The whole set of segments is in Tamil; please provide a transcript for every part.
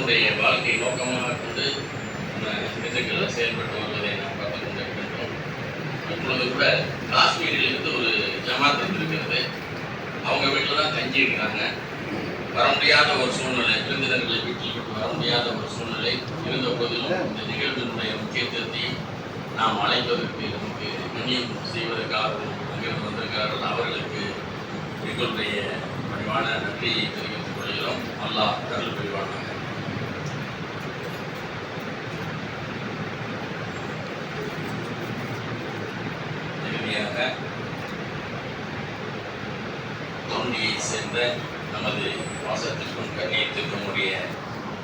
தன்னுடைய வாழ்க்கை நோக்கமாக கொண்டு இன்றைக்கெல்லாம் செயல்பட்டு வருவதை நாம் பார்த்து கொண்டிருக்கின்றோம். இப்பொழுது கூட காஷ்மீரிலிருந்து ஒரு ஜமாத் இருக்கிறது. அவங்க வீட்டில் தான் தங்கி இருக்கிறாங்க. வர முடியாத ஒரு சூழ்நிலை, விருந்தினர்களை வீட்டில் விட்டு வர முடியாத ஒரு சூழ்நிலை இருந்த போதிலும் இந்த நிகழ்வினுடைய முக்கியத்துவத்தை நாம் அழைப்பதற்கு நமக்கு கண்ணியம் செய்வதற்காக அங்கிருந்து வந்திருக்கிறார்கள். அவர்களுக்கு எங்களுடைய பணிவான நன்றியை தெரிவித்துக் கொள்கிறோம். அல்லாஹ் அருள் புரிவானாக. இறுதியாக தொண்டியை சேர்ந்த நமது வாசத்திற்கும் கண்ணியத்திற்கும் உடைய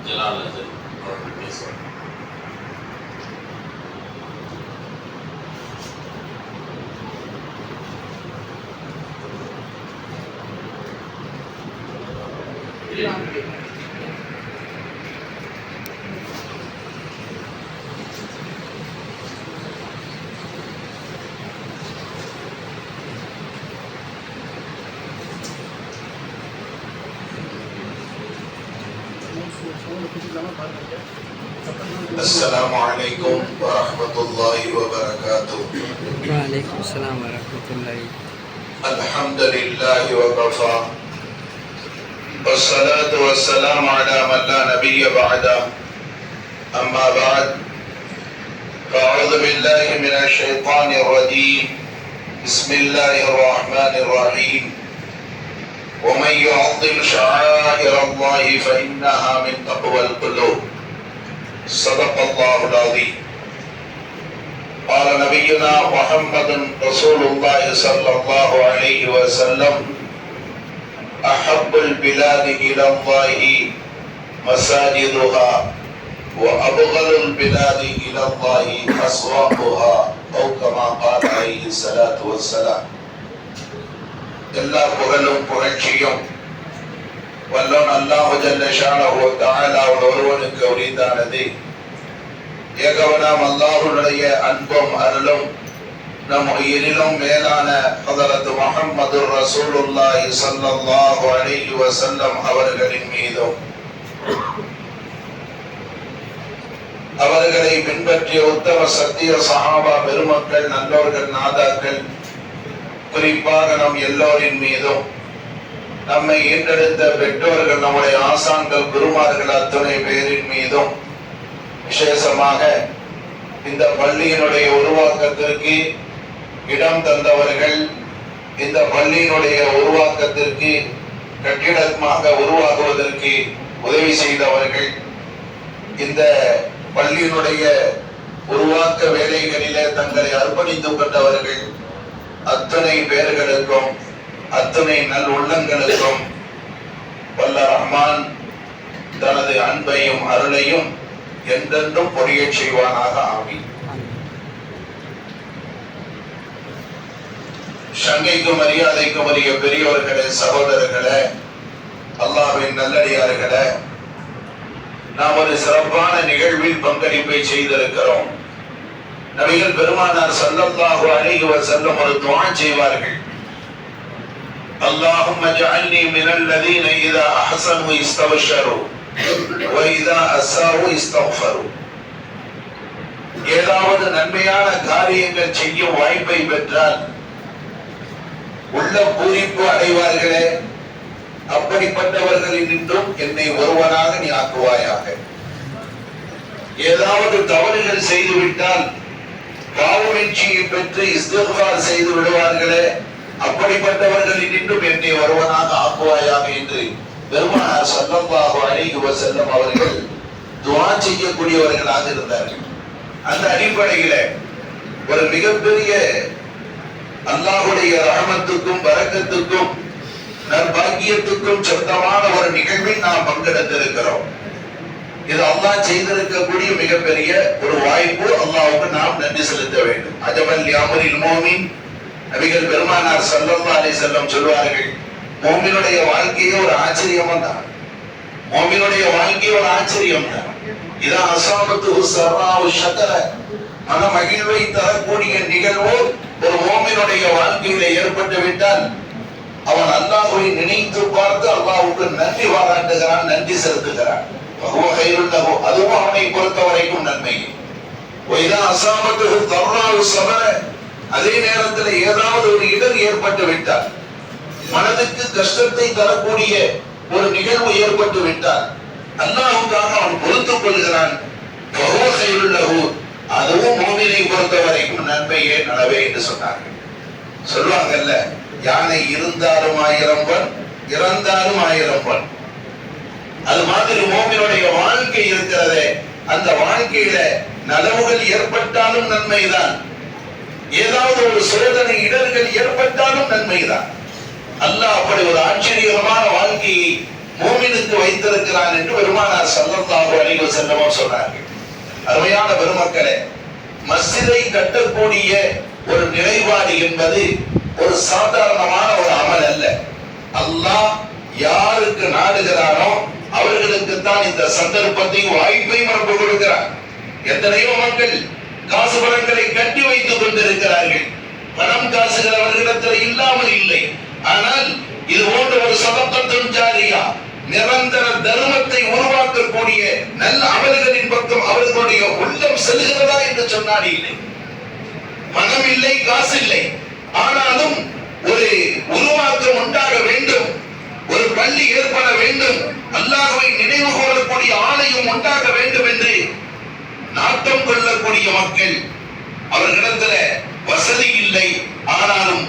ஜலாலதன் அவர்கள் பேசுவார். السلام عليكم ورحمة الله وبركاته. وعليكم السلام ورحمة الله. الحمد لله وكفى والصلاة والسلام على من لا نبي بعده. أما بعد فأعوذ بالله من الشيطان الرجيم. بسم الله الرحمن الرحيم. ومن يعظم شعائر الله فإنها من تقوى القلوب. صدق الله العظيم. قال نبينا محمد رسول الله صلى الله عليه وسلم أحب البلاد إلى الله مساجدها وأبغض البلاد إلى الله أسواقها أو كما قال عليه الصلاة والسلام. எல்லா புகழும் புகழ்ச்சியும் வல்லோன் அல்லாஹ் ஜல்ல ஷானஹு வ தஆலா ஒருவனுக்கு உரித்தானது. ஏகவனாம் அல்லாஹ்வுடைய அன்பும் அருளும் நம் உயிரிலும் மேலான ஹதரத் முஹம்மது ரசூலுல்லாஹி ஸல்லல்லாஹு அலைஹி வஸல்லம் அவர்களின் மீதும் அவர்களை பின்பற்றிய உத்தம சத்திய சஹாபா பெருமக்கள், நல்லோர்கள், நாதாக்கள், குறிப்பாக நம் எல்லோரின் மீதும் நம்மை ஈன்றெடுத்த பெற்றோர்கள், நம்முடைய ஆசான்கள், குருமார்கள் அத்துணை பேரின் மீதும் விசேஷமாக இந்த பள்ளியினுடைய உருவாக்கத்திற்கு இடம் தந்தவர்கள், இந்த பள்ளியினுடைய உருவாக்கத்திற்கு கட்டிடமாக உருவாகுவதற்கு உதவி செய்தவர்கள், இந்த பள்ளியினுடைய உருவாக்க வேலைகளிலே தங்களை அர்ப்பணித்துக் கொண்டவர்கள் அத்தனை பேர்களுக்கும் அத்தனை நல் உள்ளங்களுக்கும் வல்ல ரஹ்மான் தனது அன்பையும் அருளையும் என்றென்றும் பொழியச் செய்வானாக. ஆமீன். சங்கைக்கும் மரியாதைக்கும் உரிய பெரியோர்களே, சகோதரர்களே, அல்லாஹ்வின் நல்லடியார்களே, நாம் ஒரு சிறப்பான நிகழ்வில் பங்களிப்பை செய்திருக்கிறோம். நபிகள் பெருமானார் ஸல்லல்லாஹு அலைஹி வஸல்லம் ஒரு துஆ செய்வார்கள். اللهم اجعلني من الذين إذا أحسنوا استبشروا وإذا أساءوا استغفروا. ஏதாவது நன்மையான காரியங்கள் செய்யும் வாய்ப்பை பெற்றால் உள்ள பூரிப்பு அடைவார்களே, அப்படிப்பட்டவர்களில் நின்றும் என்னை ஒருவனாக நீ ஆக்குவாயாக. ஏதாவது தவறுகள் செய்துவிட்டால் பாவமீட்சியை பெற்று இஸ்திக்ஃபார் செய்து விடுவார்களே, அப்படிப்பட்டவர்களில் நின்றும் என்னை ஒருவனாக ஆக்குவாயாக என்று பெருமானார் ஸல்லல்லாஹு அலைஹி வஸல்லம் அவர்கள் துஆ செய்யக்கூடியவர்களாக இருந்தார்கள். அந்த அடிப்படையில ஒரு மிகப்பெரிய அல்லாஹ்வுடைய ரஹமத்துக்கும் பரக்கத்துக்கும் நற்பாக்கியத்துக்கும் சொந்தமான ஒரு நிகழ்வில் நாம் பங்கெடுத்திருக்கிறோம். இது அல்லாஹ் செய்திருக்கக்கூடிய மிகப்பெரிய ஒரு வாய்ப்பு. அல்லாஹ்வுக்கு நாம் நன்றி செலுத்த வேண்டும். அஜபல் லிஅம்ரில் முஃமின். நபிகள் பெருமானார் ஸல்லல்லாஹு அலைஹி வஸல்லம் சொல்வார்கள், முஃமினுடைய வாழ்க்கையே ஒரு ஆச்சரியம் தான். முஃமினுடைய வாழ்க்கை ஒரு ஆச்சரியம் தான். இதா அஸாபத்துஹு ஸர்ராஉ ஷக்கர, மன மகிழ்வை தரக்கூடிய நிகழ்வு ஒரு முஃமினுடைய வாழ்க்கையில ஏற்பட்டு விட்டால் அவன் அல்லாஹ்வை நினைத்து பார்த்து அல்லாஹ்வுக்கு நன்றி பாராட்டுகிறான், நன்றி செலுத்துகிறான். ஃபஹுவ கைருல் லஹு, அதுவும் அவனை பொறுத்த வரைக்கும் நன்மை. வைதா அஸாபத்துஹு தர்ராஉ ஸபர, அதே நேரத்தில் ஏதாவது ஒரு இடர் ஏற்பட்டு விட்டால், மனதுக்கு கஷ்டத்தை தரக்கூடிய ஒரு நிகழ்வு ஏற்பட்டு விட்டால் அல்லாஹ்வுக்காக அவன் பொறுத்துக் கொள்கிறான். ஃபஹுவ கைருல் லஹு, அதுவும் மூமினை பொறுத்த வரைக்கும் நன்மையே நலவே என்று சொன்னார்கள். சொல்லுவாங்கல்ல, யானை இருந்தாலும் 1000 பொன், இறந்தாலும் 1000 பொன். அது மாதிரி மூமினுடைய வாழ்க்கை இருக்கிறதே, அந்த வாழ்க்கையில நலவுகள் ஏற்பட்டாலும் நன்மைதான், ஏதாவது ஒரு சோதனை இடர்கள் ஏற்பட்டாலும் நன்மைதான். அல்லாஹ் அப்படி ஒரு ஆச்சரியமான வாழ்க்கையை மூமினுக்கு வைத்திருக்கிறான் என்று பெருமானார் ஸல்லல்லாஹு அலைஹி வஸல்லம் சொன்னார்கள். அருமையான பெருமக்களே, மஸ்ஜிதை கட்டக்கூடிய ஒரு நிலைப்பாடு என்பது ஒரு சாதாரணமான ஒரு அமல் அல்ல. அல்லாஹ் யாருக்கு நாடுகிறானோ அவர்களுக்கு தான் இந்த சந்தர்ப்பத்தையும் வாய்ப்பையும் ரப்பு கொடுக்கிறார். எத்தனையோ மக்கள் காசு பணங்களை கட்டி வைத்துக் கொண்டிருக்கிறார்கள். பணம் காசுகள் அவர்களிடத்தில் இல்லாமல் இல்லை. ஆனால் இது போன்ற ஒரு சதகத்துன் ஜாரியா, நிரந்தர தர்மத்தை உருவாக்கக்கூடிய நல்ல அமல்களின் பக்கம் அவர்களுடைய உள்ளம் செல்கிறதா என்று சொன்னால் இல்லை. பணம் இல்லை, காசு இல்லை, ஆனாலும் ஒரு உருவாக்கம் உண்டாக வேண்டும், ஒரு பள்ளி ஏற்பட வேண்டும், அல்லாஹ்வை நினைவு கூறக்கூடிய ஆலயம் உண்டாக வேண்டும் என்று நாட்டம் கொள்ளக்கூடிய மக்கள், அவர்களிடத்துல வசதி இல்லை, ஆனாலும்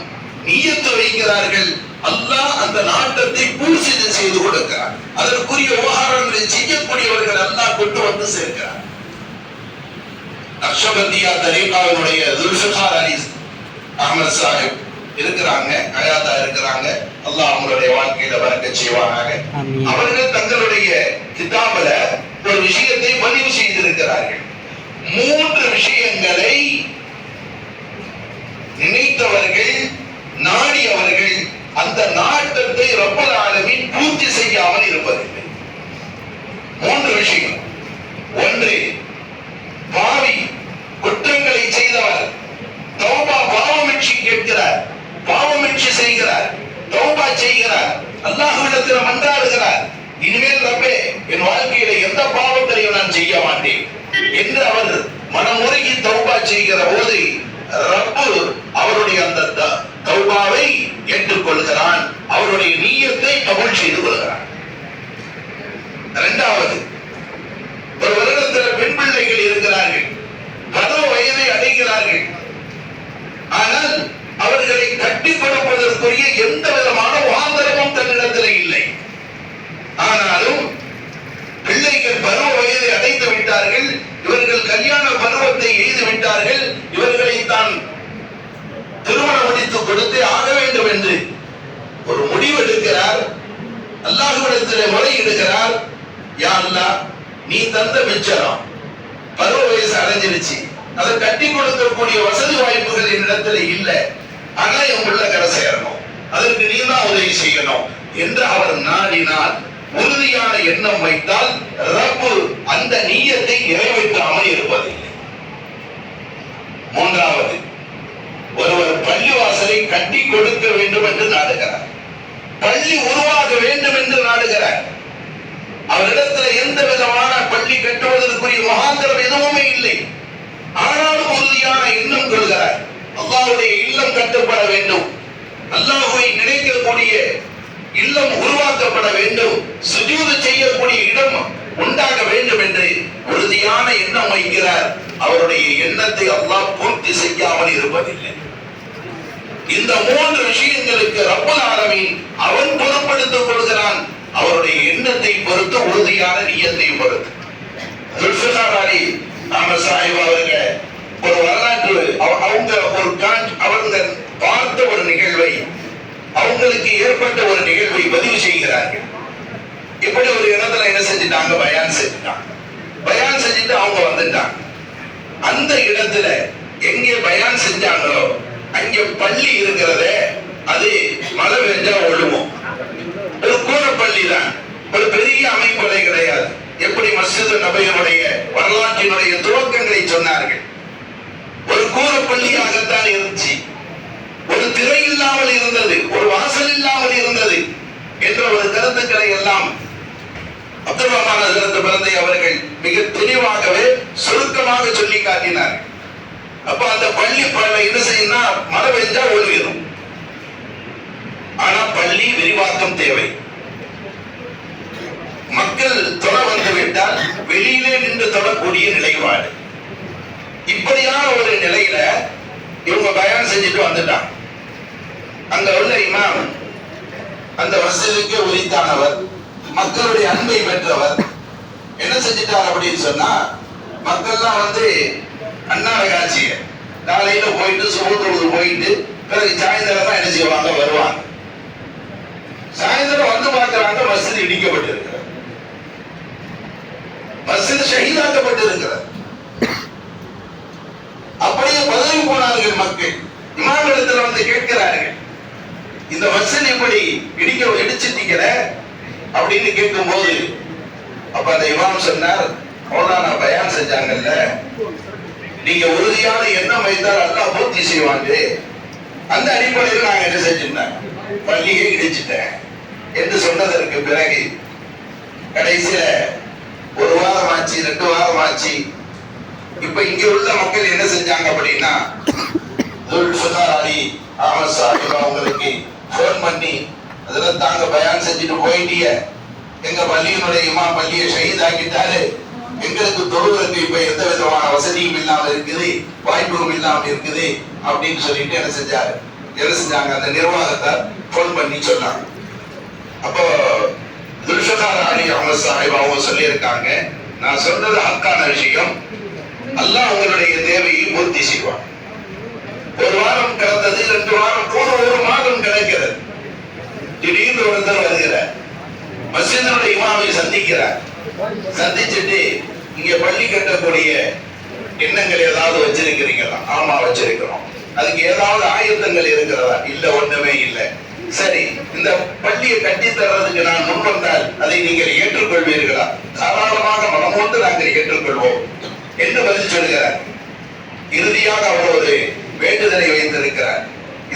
நியத்து வைக்கிறார்கள். அல்லாஹ் அந்த நாட்டத்தை பூர்த்தி செய்து கொடுக்கிறார். அதற்குரிய உபகாரங்களை செய்யக்கூடியவர்கள் அல்லாஹ் கொண்டு வந்து சேர்க்கிறார். நக்ஷபந்தியா தரீகாவினுடைய துல்ஃபிகார் அலி அஹ்மத் சாஹிப் இருக்கிறாங்க, ஹயாத்தா இருக்கிறாங்க. அல்லாஹ் அவங்களுடைய வாழ்க்கையில பரக்கத் செய்வானாக. அவர்கள் தங்களுடைய கிதாபுல ஒரு விஷயத்தை பதிவு செய்திருக்கிறார்கள். 3 விஷயங்களை நினைத்தவர்கள், நாடியவர்கள் அந்த நாட்டத்தை ரப்பல் ஆலமீன் பூர்த்தி செய்யாமல் இருப்பதில்லை. 3 விஷயம். 1, பாவி குற்றங்களை செய்தவர் தௌபா, பாவமின்றி கேட்கிறார், பாவமின்றி செய்கிறார், தௌபா செய்கிறார், அல்லாஹ்விடத்தில் மன்றாடுகிறார், இனிமேல் ரப்பே என் வாழ்க்கையில எந்த பாவங்களையும் நான் செய்ய மாட்டேன் என்று அவர் மனமுருகி தௌபா செய்கிற போது ரப்பு அவருடைய அந்த தௌபாவை ஏற்றுக்கொள்கிறான், அவருடைய நிய்யத்தை கபூல் செய்து கொள்கிறான். 2வது, ஒரு வருடத்தில் பெண் பிள்ளைகள் இருக்கிறார்கள், 10 வயதை அடைகிறார்கள், ஆனால் அவர்களை கட்டி கொடுப்பதற்குரிய எந்த விதமான வாந்தரமும் தன்னிடத்தில் இல்லை. ஆனாலும் பிள்ளைகள் பருவ வயதை அடைந்து விட்டார்கள், இவர்கள் கல்யாண பருவத்தை எய்து விட்டார்கள், இவர்களை தான் திருமணம் முடித்து கொடுத்து ஆக வேண்டும் என்று ஒரு முடிவெடுக்கிறார். அல்லாஹ்விடத்தில் முறையிடுகிறார், யா அல்லாஹ், நீ தந்த மிச்சரம் பருவ வயசு அடைஞ்சிருச்சு, அதை கட்டி கொடுக்கக்கூடிய வசதி வாய்ப்புகள் என்னிடத்துல இல்லை, ஆனா என் உள்ள கரை சேரணும், அதற்கு நீ தான் உதவி செய்யணும் என்று அவர் நாடினால், உறுதியான எண்ணம் வைத்தால் ரப்பு அந்த நிய்யத்தை நிறைவேற்றாமல் இருப்பதில்லை. 3வது, ஒருவர் பள்ளி வாசலை கட்டி கொடுக்க வேண்டும் என்று நாடுகிறார், பள்ளி உருவாக வேண்டும் என்று நாடுகிறார், அவரிடத்தில் எந்த விதமான பள்ளி கட்டுவதற்குரிய மகாந்திரம் எதுவுமே இல்லை, ஆனாலும் உறுதியான எண்ணம் கொள்கிறார், அல்லாஹ்வுடைய இல்லம் கட்டப்பட வேண்டும், அல்லாஹ்வை நினைக்கக்கூடிய இல்லம் உருவாக்கப்பட வேண்டும், சுஜூது செய்யக்கூடிய இடம் உண்டாக வேண்டும் என்று உறுதியான எண்ணம் வைக்கிறார். அவருடைய எண்ணத்தை அல்லாஹ் பூர்த்தி செய்யாமல் இருப்பதில்லை. இந்த 3 விஷயங்களுக்கு ரப்பல் ஆலமீன் அவன் பொறுப்படுத்திக் கொள்கிறான், அவருடைய எண்ணத்தை பொறுத்து, உறுதியான நியத்தை பொறுத்து. துல்ஃபிகார் அலி அஹ்மத் சாஹிப் அவர்கள் ஒரு வரலாற்று, அவங்க பார்த்த ஒரு நிகழ்வை, அவங்களுக்கு ஏற்பட்ட ஒரு நிகழ்வை பதிவு செய்கிறார்கள். இப்படி ஒரு இடத்துல என்ன செஞ்சுட்டாங்க, பயான் செஞ்சுட்டாங்க. பயான் செஞ்சுட்டு அவங்க வந்துட்டாங்க. அந்த இடத்துல எங்கே பயான் செஞ்சாங்களோ அங்கே பள்ளி இருக்கிறதே, அது மழை பெஞ்சா ஒழுகும். ஒரு கூரப்பள்ளி தான், ஒரு பெரிய அமைப்புகளை கிடையாது. எப்படி மஸ்ஜித் நபவியுடைய வரலாற்றினுடைய துவக்கங்களை சொன்னார்கள், ஒரு கூரப்பள்ளியாகத்தான் இருந்துச்சு, ஒரு திரை இல்லாமல் இருந்தது, ஒரு வாசல் இல்லாமல் இருந்தது என்ற ஒரு கருத்துக்களை எல்லாம் அப்துல் ரஹ்மான் ஹஜ்ரத் பிறந்தை அவர்கள் மிக தெளிவாகவே சுருக்கமாக சொல்லி காட்டினார். அப்ப அந்த பள்ளி என்ன செய்யணும்னா மழை பெஞ்சா ஒழுகிடும். ஆனா பள்ளி விரிவாக்கம் தேவை. மக்கள் தொழ வந்து விட்டால் வெளியிலே நின்று தொழக்கூடிய நிலைப்பாடு. இப்படியான ஒரு நிலையில இவங்க பயான் செஞ்சுட்டு வந்துட்டாங்க. அங்க உள்ள இமாம் அந்த மஸ்ஜிதுக்கு உரித்தானவர், மக்களுடைய அன்பை பெற்றவர். என்ன செஞ்சிட்டார் அப்படின்னு சொன்னா, மக்கள்லாம் வந்து அன்னார காட்சிய காலையில போயிட்டு சுபத்தொழுது போயிட்டு பிறகு சாயந்தரம் என்ன செய்வாங்க, வருவாங்க. சாயந்தரம் வந்து பார்க்கிறாங்க மஸ்ஜித் இடிக்கப்பட்டு இருக்கிறது, மஸ்ஜித் ஷஹீதாக்கப்பட்டு இருக்கிறது. அப்படியே பதவி போனார்கள் மக்கள். இமாமிடத்தில் வந்து கேட்கிறார்கள், இந்த மஸ்ஜித் இப்படி இடிச்சிட்டீங்கள அப்படின்னு கேட்கும் போது, அப்ப அந்த இமாம் சொன்னார், மௌலானா பயான் செஞ்சாங்கல்ல, நீங்க உறுதியான எண்ணம் வைத்தால் அல்லாஹ் பூர்த்தி செய்வாங்க. அந்த அடிப்படையில் நாங்க என்ன செஞ்சிருந்தேன், பள்ளியை இடிச்சிட்டேன் என்று சொன்னதற்கு பிறகு கடைசியில ஒரு வாரம் ஆச்சு, 2 வாரம் ஆச்சு. இப்ப இங்க உள்ள மக்கள் என்ன செஞ்சாங்க அப்படின்னா, அலி அஹமத் சாஹிப் அவங்களுக்கு போன் பண்ணி, அதெல்லாம் தாங்க பயான் செஞ்சுட்டு போயிட்டீங்க, எங்க பள்ளியினுடைய இமாம் பள்ளியை ஷஹீதாக்கிட்டாரு, எங்களுக்கு தொழுவதற்கு இப்ப எந்த விதமான வசதியும் இல்லாம இருக்குது, வாய்ப்பும் இல்லாம இருக்குது அப்படின்னு சொல்லிட்டு என்ன செஞ்சாங்க, அந்த நிர்வாகத்தை போன் பண்ணி சொன்னாங்க. அப்போ அலி அஹமத் சாஹிப் அவங்க சொல்லி இருக்காங்க, நான் சொல்றது ஹக்கான விஷயம், அல்லாஹ் உங்களுடைய தேவையை பூர்த்தி செய்வான். ஒரு வாரம் கடந்தது, 2 வாரம் போன, 1 மாதம் கிடைக்கிறது. திடீர்னு ஒருத்தர் வருகிறார், மஸ்ஜிதுடைய இமாமை சந்திக்கிறார். சந்திச்சுட்டு, இங்க பள்ளி கட்டக்கூடிய எண்ணங்கள் ஏதாவது வச்சிருக்கிறீங்களா? ஆமா வச்சிருக்கிறோம். அதுக்கு ஏதாவது ஆயத்தங்கள் இருக்கிறதா? இல்ல, ஒண்ணுமே இல்லை. சரி, இந்த பள்ளியை கட்டி தர்றதுக்கு நான் முன் வந்தால் அதை நீங்கள் ஏற்றுக்கொள்வீர்களா? தாராளமாக மனமோட்டு நாங்கள் ஏற்றுக்கொள்வோம் என்று பதில் சொல்கிறார். இறுதியாக அவர் ஒரு வேண்டுதலை வைத்திருக்கிறார்,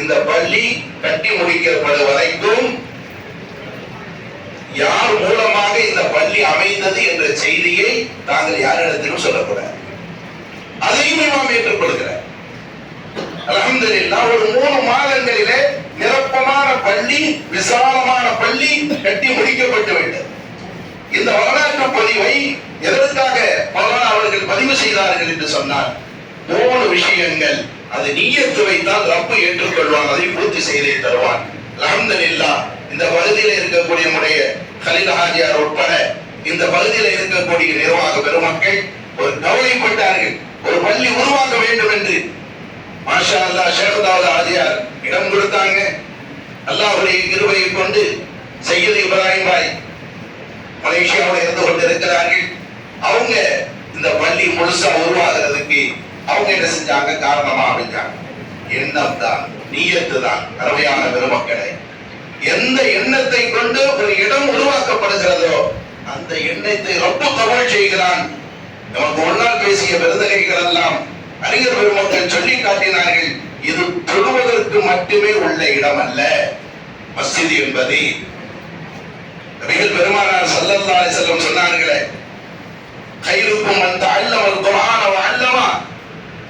இந்த பள்ளி கட்டி முடிக்கப்படும் வரைக்கும் யார் மூலமாக இந்த பள்ளி அமைந்தது என்ற செய்தியை தாங்கள் யாரிடத்திலும் சொல்லக்கூடாது. அதையும் நாம் ஏற்றுக்கொள்கிறார். அல்ஹம்துலில்லாஹ், ஒரு 3 மாதங்களிலே நிரப்பமான பள்ளி, விசாலமான பள்ளி கட்டி முடிக்கப்பட்டு விட்டது. இந்த வரலாற்று பதிவை எதற்காக மௌலானா அவர்கள் பதிவு செய்தார்கள் என்று சொன்னார், 3 விஷயங்கள். அது நிய்யத்து வைத்தால் ரப்பு ஏற்றுக்கொள்வான், அதை பூர்த்தி செய்தே தருவான். அல்ஹம்துலில்லாஹ், இந்த பகுதியில் இருக்கக்கூடிய நம்முடைய கலீல் ஹாஜியார் உட்பட இந்த பகுதியில் இருக்கக்கூடிய நிர்வாக பெருமக்கள் ஒரு கவலைப்பட்டார்கள், ஒரு பள்ளி உருவாக்க வேண்டும் என்று. மாஷா அல்லாஹ், ஷேக் தாவூத் ஹாஜியார் இடம் கொடுத்தாங்க. அல்லாஹ்வுடைய கிருபையை கொண்டு சையது இப்ராஹிம் பாய் மலேசியாவோட இருந்து கொண்டிருக்கிறார்கள். அவங்க இந்த பள்ளி முழுசா உருவாகிறதுக்கு அவங்க என்ன செஞ்சாங்க, காரணமா அமைஞ்சாங்க. எண்ணம் தான், நிய்யத்து தான். அருமையான பெருமக்களை, எந்த எண்ணத்தை கொண்டு ஒரு இடம் உருவாக்கப்படுகிறதோ அந்த எண்ணத்தை ரப்பு கபூல் செய்கிறான். நமக்கு முன்னால் பேசிய விருந்தகைகள் எல்லாம் அறிஞர் பெருமக்கள் சொல்லி காட்டினார்கள், இது தொழுவதற்கு மட்டுமே உள்ள இடம் அல்ல மஸ்ஜித் என்பது. நபிகள் பெருமானார் ஸல்லல்லாஹு அலைஹி வஸல்லம் சொன்னார்களே, கைருக்கும் மன் தஅல்லமல் குர்ஆன வ அல்லமா,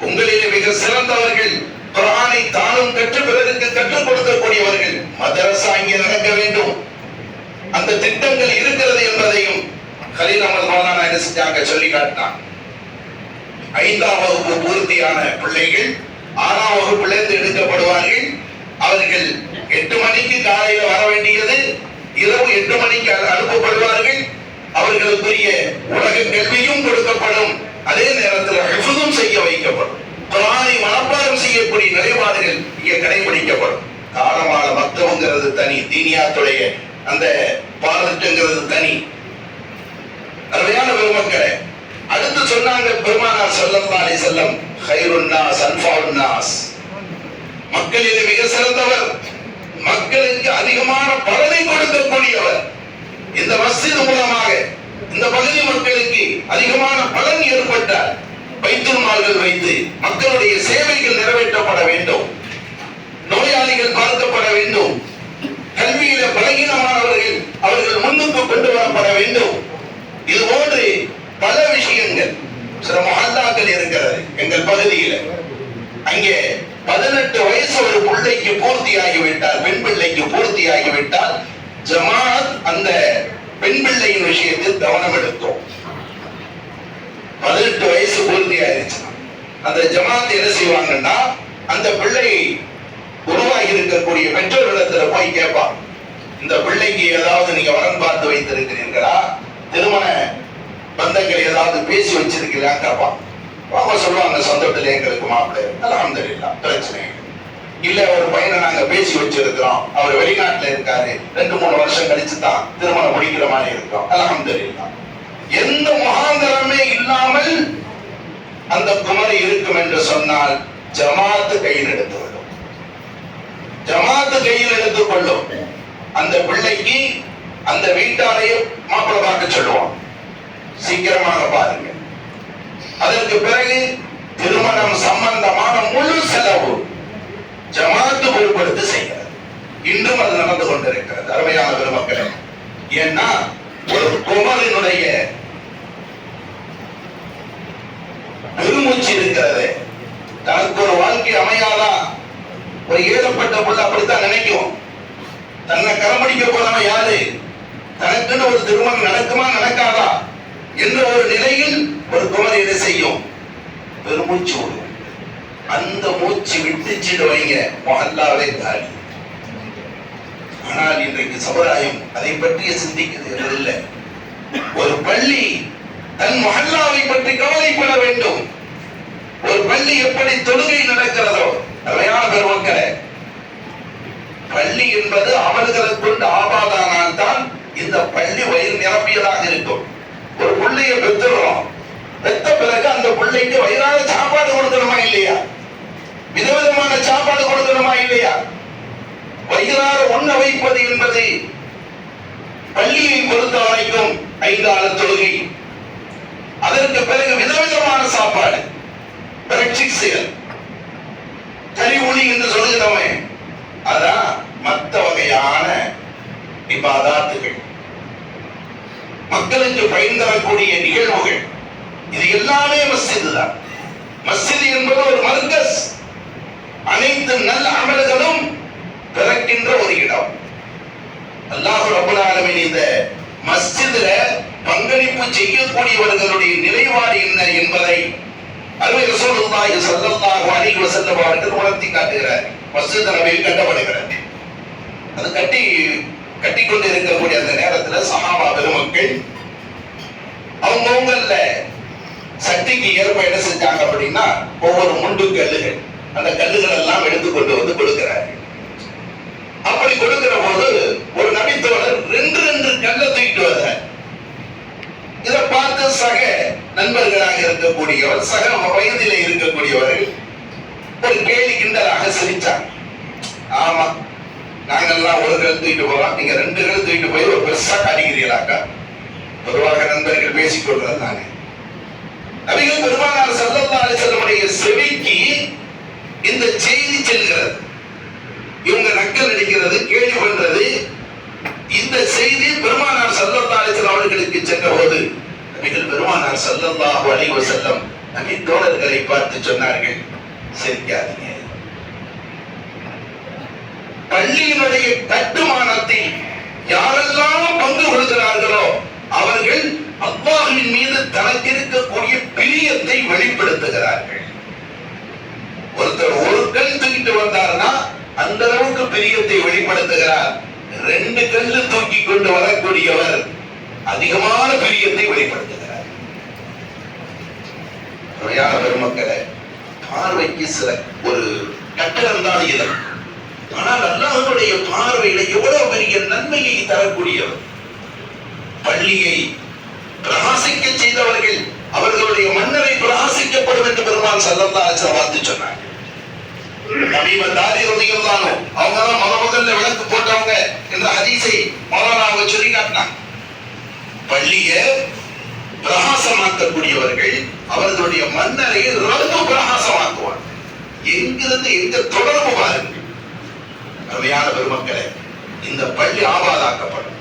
உங்களிலே மிக சிறந்தவர்கள் குர்ஆனை தானும் கற்று பிறருக்கு கற்றுக் கொடுக்கக்கூடியவர்கள். மதரசா இங்கே நடக்க வேண்டும், அந்த திட்டங்கள் இருக்கிறது என்பதையும் கலீல் அஹ்மத் மௌலானா என்ன செஞ்சாங்க, சொல்லி காட்டினான். 5ஆம் வகுப்பு பூர்த்தியான பிள்ளைகள் 6ஆம் வகுப்பிலிருந்து எடுக்கப்படுவார்கள். அவர்கள் 8 மணிக்கு காலையில வர வேண்டியது இரவு 8 மணிக்கு அனுப்பப்படுவார்கள். அவர்களுக்குரிய உலக கல்வியும் கொடுக்கப்படும், அதே நேரத்தில் ஹிஃப்தும் செய்ய வைக்கப்படும். குர்ஆனை மனப்பாடம் செய்யக்கூடிய நிலைப்பாடுகள் இங்கே கடைபிடிக்கப்படும். காலமால மக்தபுங்கிறது தனி, தீனியாத்துடைய அந்த பாடத்துங்கிறது தனி. அருமையான பெருமக்களே, அடுத்து சொன்னாங்க பெருமானார் ஸல்லல்லாஹு அலைஹி வஸல்லம், கைருன் நாஸ் அன்ஃபஉன் நாஸ், மக்களிலே மிக சிறந்தவர், மக்களுக்கு அதிகமான பலனை கொடுக்கக்கூடியவர். இந்த மஸ்ஜித் மூலமாக இந்த பகுதி மக்களுக்கு அதிகமான பலன் ஏற்பட்டால் பைத்துல் மால்கள் வைத்து மக்களுடைய சேவைகள் நிறைவேற்றப்பட வேண்டும், நோயாளிகள் பார்க்கப்பட வேண்டும், கல்வியில பலகீனமானவர்கள் அவர்கள் முன்னுக்கு கொண்டு வரப்பட வேண்டும். இது போன்று பல விஷயங்கள் சில மஹல்லாக்கள் இருக்கிறது எங்கள் பகுதியில். அங்கே 18 வயசு ஒரு பிள்ளைக்கு பூர்த்தியாகிவிட்டால், பெண் பிள்ளைக்கு பூர்த்தியாகிவிட்டால், ஜமாத் அந்த பெண் பிள்ளையின் விஷயத்தில் கவனம் எடுத்தோம். 18 வயசு பூர்த்தி ஆயிடுச்சு. அந்த ஜமாத் என்ன செய்வாங்கன்னா, அந்த பிள்ளை உருவாகி இருக்கக்கூடிய பெற்றோர்களிடத்துல போய் கேட்பான், இந்த பிள்ளைக்கு ஏதாவது நீங்க வரன் பார்த்து வைத்திருக்கிறீர்களா, திருமண பந்தங்கள் ஏதாவது பேசி வச்சிருக்கிறீங்களா கேட்பான். அவங்க சொல்லுவாங்க, சொந்தத்துல எங்களுக்கு மாப்பிள்ளை அல்ஹம்துலில்லாஹ், பிரச்சனை இல்ல, ஒரு பையனை நாங்க பேசி வச்சிருக்கிறோம், அவர் வெளிநாட்டுல இருக்காரு, 2-3 வருஷம் கழிச்சு தான் திருமணம் முடிக்கிற மாதிரி இருக்கோம், அல்ஹம்துலில்லாஹ். எந்த முகாந்திரமே இல்லாமல் அந்த குமரி இருக்கும் என்று சொன்னால் ஜமாத்து கையில் எடுத்துக்கொள்ளும். ஜமாத்து கையில் எடுத்துக்கொள்ளும். அந்த பிள்ளைக்கு அந்த வீட்டாரையே மாப்பிள்ளை பார்க்க சொல்லுவோம், சீக்கிரமாக பாருங்க. அதற்கு பிறகு திருமணம் சம்பந்தமான முழு செலவு ஜமாத்து பொறுப்படுத்தி செய்கிறது. இன்றும் அது நடந்து கொண்டிருக்கிறது அருமையான பெருமக்களே. ஏன்னா ஒரு குமரனுடைய பெருமூச்சு இருக்கிறது. தனக்கு ஒரு வாழ்க்கை அமையாதா, ஒரு ஏழப்பட்ட புள்ள அப்படித்தான் நினைக்கும். தன்னை கரமடிக்க போறவன் யாரு, தனக்குன்னு ஒரு திருமணம் நடக்குமா நடக்காதா என்ற ஒரு நிலையில் ஒரு குமரி என்ன செய்யும், பெருமூச்சு விடும். அந்த மூச்சு விட்டுச்சிட்டு வைங்க, மஹல்லாவே காலி. ஆனால் இன்றைக்கு சமுதாயம் அதை பற்றிய சிந்திக்கிறது இல்லை. ஒரு பள்ளி தன் மஹல்லாவை பற்றி கவலைப்பட வேண்டும். ஒரு பள்ளி எப்படி தொழுகை நடக்கிறதோ, அருமையான பெருமக்களே, பள்ளி என்பது அமல்களை கொண்டு ஆபாதானால் தான் இந்த பள்ளி வயிறு நிரம்பியதாக இருக்கும். ஒரு பிள்ளையை பெற்றுறோம், பெற்ற பிறகு அந்த பிள்ளைக்கு வயிறான சாப்பாடு கொடுக்கணுமா இல்லையா, விதவிதமான சாப்பாடு கொடுக்கணுமா இல்லையா. வயிறார உண்ண வைப்பது என்பது பள்ளியை பொறுத்த வரைக்கும் 5 கால தொழுகை, அதற்கு பிறகு விதவிதமான சாப்பாடு, பிரட்சிக்ஸுகள், கறி ஊழி என்று சொல்லுகிறோமே, அதான் மற்ற வகையான இபாதாத்துகள், மக்களுக்கு பயன் தரக்கூடிய நிகழ்வுகள். இது எல்லாமே மஸ்ஜித் தான். மஸ்ஜித் என்பது ஒரு மர்கஸ், அனைத்து நல்ல அமல்களும் பிறக்கின்ற ஒரு இடம். அல்லாஹ் ரப்பல் ஆலமீன் இந்த மஸ்ஜித்ல பங்களிப்பு செய்யக்கூடியவர்களுடைய நிலைப்பாடு என்ன என்பதை அருமை ரசூலுல்லாஹி ஸல்லல்லாஹு அலைஹி வஸல்லம் அவர்கள் உணர்த்தி காட்டுகிறார். மஸ்ஜித் நபவியில் கட்டப்படுகிறது. அது கட்டி கொண்டு இருக்கக்கூடிய அந்த நேரத்தில் சஹாபா பெருமக்கள் அவங்கவுங்கள்ல சக்திக்கு ஏற்ப என்ன செஞ்சாங்க அப்படின்னா, ஒவ்வொரு முண்டு கல்லுகள், அந்த கல்லுகள் எல்லாம் எடுத்துக்கொண்டு வந்து கொடுக்கிறார்கள். அப்படி கொடுக்கிற போது ஒரு நபித்தோழர் 2 கல்லை தூக்கிட்டு வர, இதை பார்த்து சக நண்பர்களாக இருக்கக்கூடியவர், சக வயதில இருக்கக்கூடியவர்கள் ஒரு கேலி கிண்டலாக சிரிச்சாங்க. ஆமா, நாங்கெல்லாம் ஒரு கல் தூக்கிட்டு போறோம், நீங்க 2 கல் தூக்கிட்டு போய் ஒரு பெருசா காட்டுகிறீங்களாக்கா. பொதுவாக நண்பர்கள் பேசிக் கொள்றது தானே. நபிகள் பெருமானார் ஸல்லல்லாஹு அலைஹி வஸல்லம் செவிக்கு இந்த செய்தி செல்கிறது. இவங்க நக்கல் அடிக்கிறது, கேலி பண்றது, இந்த செய்தி பெருமானார் ஸல்லல்லாஹு அலைஹி வஸல்லம் அவர்களுக்கு சென்ற போது நபிகள் பெருமானார் ஸல்லல்லாஹு அலைஹி வஸல்லம் நபி தோழர்களை பார்த்து சொன்னார்கள், சிரிக்காதீங்க. பள்ளியினுடைய கட்டுமானத்தில் யாரெல்லாம் பங்கு கொள்கிறார்களோ அவர்கள் அல்லாஹ்வின் மீது தனக்கு இருக்கக்கூடிய பிரியத்தை வெளிப்படுத்துகிறார்கள். ஒருத்தர் ஒரு கல் தூக்கிட்டு வந்தார்னா அந்த அளவுக்கு பிரியத்தை வெளிப்படுத்துகிறார். 2 கல்லு தூக்கி கொண்டு வரக்கூடியவர் அதிகமான பிரியத்தை வெளிப்படுத்துகிறார். பெருமக்களை, பார்வைக்கு சில ஒரு கட்டடம் தான் இது. ஆனால் அல்லாஹ்வுடைய பார்வையில எவ்வளவு பெரிய நன்மையை தரக்கூடியவர். பள்ளியை பிரகாசிக்க செய்தவர்கள், அவர்களுடைய மன்னரை பிரகாசிக்கப்படும் என்று பெருமான் ஸல்லல்லாஹு அலைஹி வஸல்லம் வார்த்தை சொன்னார். நபிமதாரி ரலியல்லாஹு அவங்க தான் முதல்ல விளக்கு போட்டவங்க என்ற ஹதீஸை மௌலானாவை சொல்லி காட்டினாங்க. பள்ளியை பிரகாசமாக்கக்கூடியவர்கள் அவர்களுடைய மன்னரை ரொம்ப பிரகாசமாக்குவார். எங்கிருந்து எங்க தொடர்பு பாருங்கள். அருமையான பெருமக்களே, இந்த பள்ளி ஆபாதாக்கப்படும்.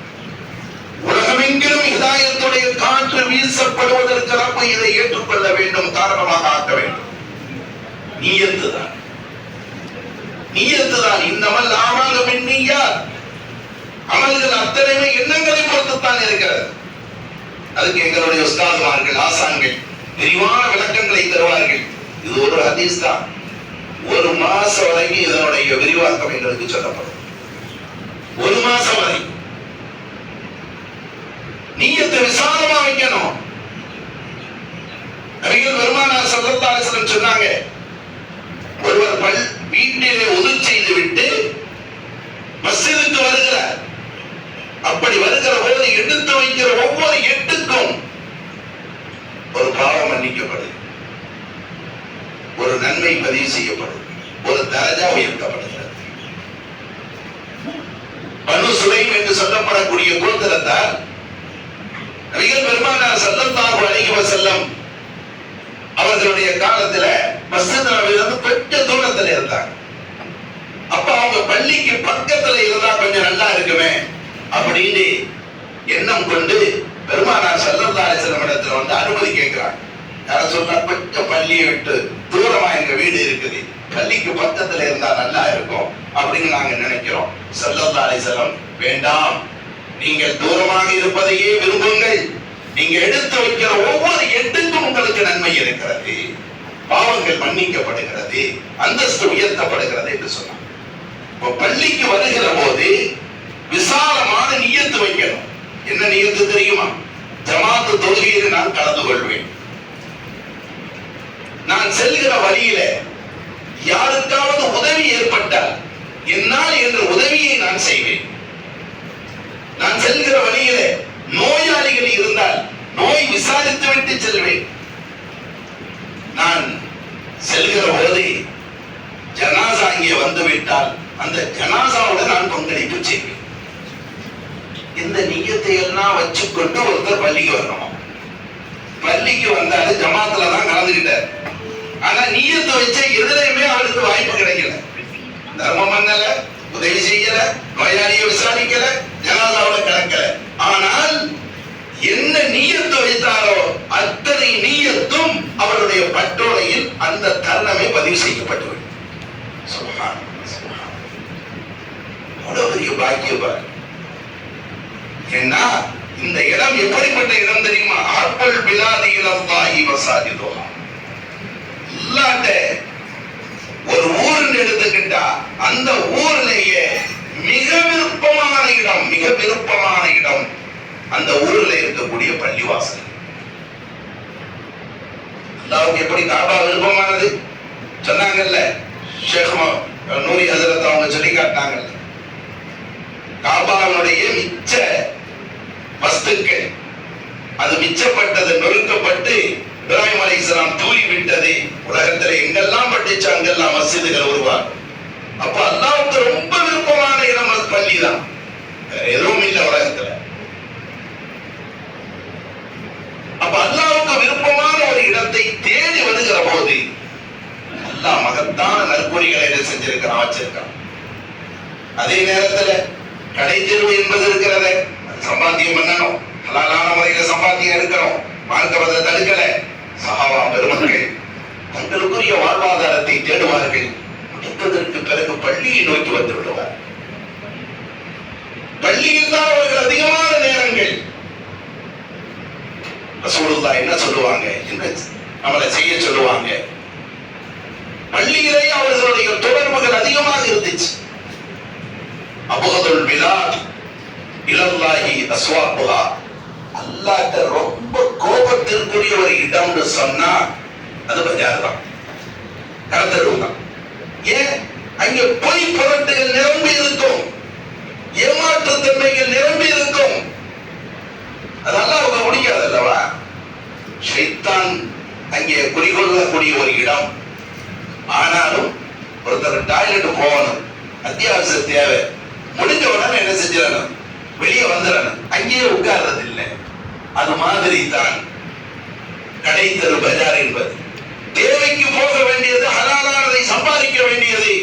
உலகமெங்கிலும் ஹிதாயத்துடைய காற்று பேசப்படுவதற்கு ரப்பு இதை ஏற்றுக்கொள்ள வேண்டும், காரணமாக ஆக்க வேண்டும். நியத்துதான் இன்னமல் ஆமாலும் எண்ணியார், அமல்கள் அத்தனையுமே எண்ணங்களை பொறுத்துத்தான் இருக்கிறது. அதுக்கு எங்களுடைய உஸ்தாதுமார்கள், ஆசான்கள் விரிவான விளக்கங்களை தருவார்கள். இது ஒரு ஹதீஸ் தான். ஒரு மாசம் வரைக்கும் இதனுடைய விரிவாக்கம் எங்களுக்கு சொல்லப்படும். ஒரு மாசம் வரை நீயத்தை விசாலமா வைக்கணும். நபிகள் பெருமானார் ஸல்லல்லாஹு அலைஹி வஸல்லம் சொன்னாங்க, ஒருவர் வீட்டிலே உது செய்து விட்டு மஸ்ஜிதுக்கு வருகிறார். அப்படி வருகிற போது எடுத்து வைக்கிற ஒவ்வொரு எட்டுக்கும் ஒரு பாவம் மன்னிக்கப்படுது, ஒரு நன்மை பதிவு செய்யப்படும், ஒரு தரஜா உயர்த்தப்படுகிறது. பனு சுலைம் என்று சொல்லப்படக்கூடிய கோத்திரத்தார் நபிகள் பெருமானார் ஸல்லல்லாஹு அலைஹி வஸல்லம் அவர்களுடைய காலத்துல மஸ்ஜித் நபவியிலிருந்து கொஞ்சம் தூரத்துல இருந்தாங்க. அப்ப அவங்க பள்ளிக்கு பக்கத்துல இருந்தா கொஞ்சம் நல்லா இருக்குமே அப்படின்னு எண்ணம் கொண்டு பெருமானார் ஸல்லல்லாஹு அலைஹி வஸல்லம் இடத்துல வந்து அனுமதி கேட்கிறாங்க. யார சொன்னா, கொஞ்சம் பள்ளியை விட்டு தூரமா எங்க வீடு இருக்குது, பள்ளிக்கு பக்கத்துல இருந்தா நல்லா இருக்கும் அப்படின்னு நாங்க நினைக்கிறோம். ஸல்லல்லாஹு அலைஹி வஸல்லம், வேண்டாம், நீங்கள் தூரமாக இருப்பதையே விரும்புங்கள், நீங்க எடுத்து வைக்கிற ஒவ்வொரு எட்டுக்கும் உங்களுக்கு நன்மை இருக்கிறது, பாவங்கள் மன்னிக்கப்படுகிறது, அந்தஸ்து உயர்த்தப்படுகிறது என்று சொன்னார். பள்ளிக்கு வருகிற போது விசாலமான நியத்து வைக்கணும். என்ன நியத்து தெரியுமா? ஜமாத்து தொழுகையில் நான் கலந்து கொள்வேன், நான் செல்கிற வழியில யாருக்காவது உதவி ஏற்பட்டால் என்னால் என்ற உதவியை நான் செய்வேன், நான் செல்கிற வழியில நோயாளிகள் இருந்தால் நோய் விசாரித்து விட்டு செல்வேன், நான் செல்கிற போது ஜனாசா இங்கே வந்து விட்டால் அந்த ஜனாசாவோட நான் பங்களிப்பு செய்வேன். இந்த நியத்தை எல்லாம் வச்சுக்கொண்டு ஒருத்தர் பள்ளிக்கு வரணும். பள்ளிக்கு வந்தாரு, ஜமாத்துல தான் கலந்துகிட்டார், ஆனா நியத்தை வச்ச எதுலையுமே அவருக்கு வாய்ப்பு கிடைக்கல, தர்மம் பண்ணல, உதவி செய்யல, நோயாளியை விசாரிக்கல, ஜனாசாவோட கலக்கல. ஆனால் என்ன நியத்து வைத்தாரோ அத்தனை நியத்தும் அவருடைய பட்டோலையில் அந்த தருணமே பதிவு செய்யப்பட்டு பெரிய பாக்கியம். ஏன்னா இந்த இடம் எப்படிப்பட்ட இடம் தெரியுமா? ஆப்பல் பிலாதியிலாஹி வசாஜிதுஹா. அல்லாஹ்ட்ட ஒரு ஊர்னு எடுத்துக்கிட்டா அந்த ஊர்லயே மிக விருப்பமான இடம் அந்த ஊர்ல இருக்கக்கூடிய பள்ளிவாசல். அல்லாஹ்வுக்கு எப்படி காபா விருப்பமானது சொன்னாங்கல்ல, ஷேக் நூரி ஹஜரத் அவங்க சொல்லி காட்டினாங்கல்ல, காபாவுடைய மிச்ச வஸ்துக்கள் அது மிச்சப்பட்டது, நொறுக்கப்பட்டு இப்ராஹிம் அலைஹிஸ்ஸலாம் தூவி விட்டது. உலகத்துல எங்கெல்லாம் பட்டுச்சு அங்கெல்லாம் மஸ்ஜிதுகள் உருவாகும். அப்ப அல்லாஹ்வுக்கு ரொம்ப விருப்பமான இடம் அது பள்ளி தான், எதுவும் இல்லை உலகத்துல. அப்ப அல்லாஹ்வுக்கு விருப்பமான ஒரு இடத்தை தேடி வருகிற போது அல்லாஹ் மகத்தான நற்கூலிகளை செஞ்சிருக்கிறான், வச்சிருக்கான். அதே நேரத்துல கடை தெருவு என்பது இருக்கிறது, சம்பாத்தியம் பண்ணணும், ஹலாலான முறையில சம்பாத்தியம் எடுக்கணும், மார்க்கவதை தடுக்கல. சஹாபா பெருமக்கள் தங்களுக்குரிய வாழ்வாதாரத்தை தேடுவார்கள், முடித்ததற்கு பிறகு பள்ளியை நோக்கி வந்து விடுவார். பள்ளியில் தான் அவர்கள் அதிகமான நேரங்கள். ரசூலுல்லாஹ் என்ன சொல்லுவாங்க, என்ன நம்மளை செய்ய சொல்லுவாங்க, பள்ளியிலே அவர்களுடைய தொடர்புகள் அதிகமாக இருந்துச்சு. அபுகதுல் பிலாத் இலல்லாஹி அஸ்வாபுஹா, அல்லாஹ்ட்ட ரொம்ப கோபத்திற்குரிய ஒரு இடம்னு சொன்னா அது பஜார் தான், கடத்தெருவு தான். ஏன்? அங்கே பொய் புரட்டுகள் நிரம்பி இருக்கும், ஏமாற்றுத்தன்மைகள் நிரம்பி இருக்கும். அதெல்லாம் அவங்க முடியாது அல்லவா? ஷைத்தான் அங்கே குறிகொள்ளக்கூடிய ஒரு இடம். ஆனாலும் ஒருத்தர் டாய்லெட் போகணும், அத்தியாவசிய தேவை, முடிஞ்ச உடனே என்ன செஞ்சிடணும், வெளியே வந்துடணும், அங்கேயே உட்கார்றது இல்லை. அது மாதிரி தான் கடை தெரு பஜார் என்பது. தேவைக்கு போக வேண்டியது, ஹலாலானதை சம்பாதிக்க வேண்டியது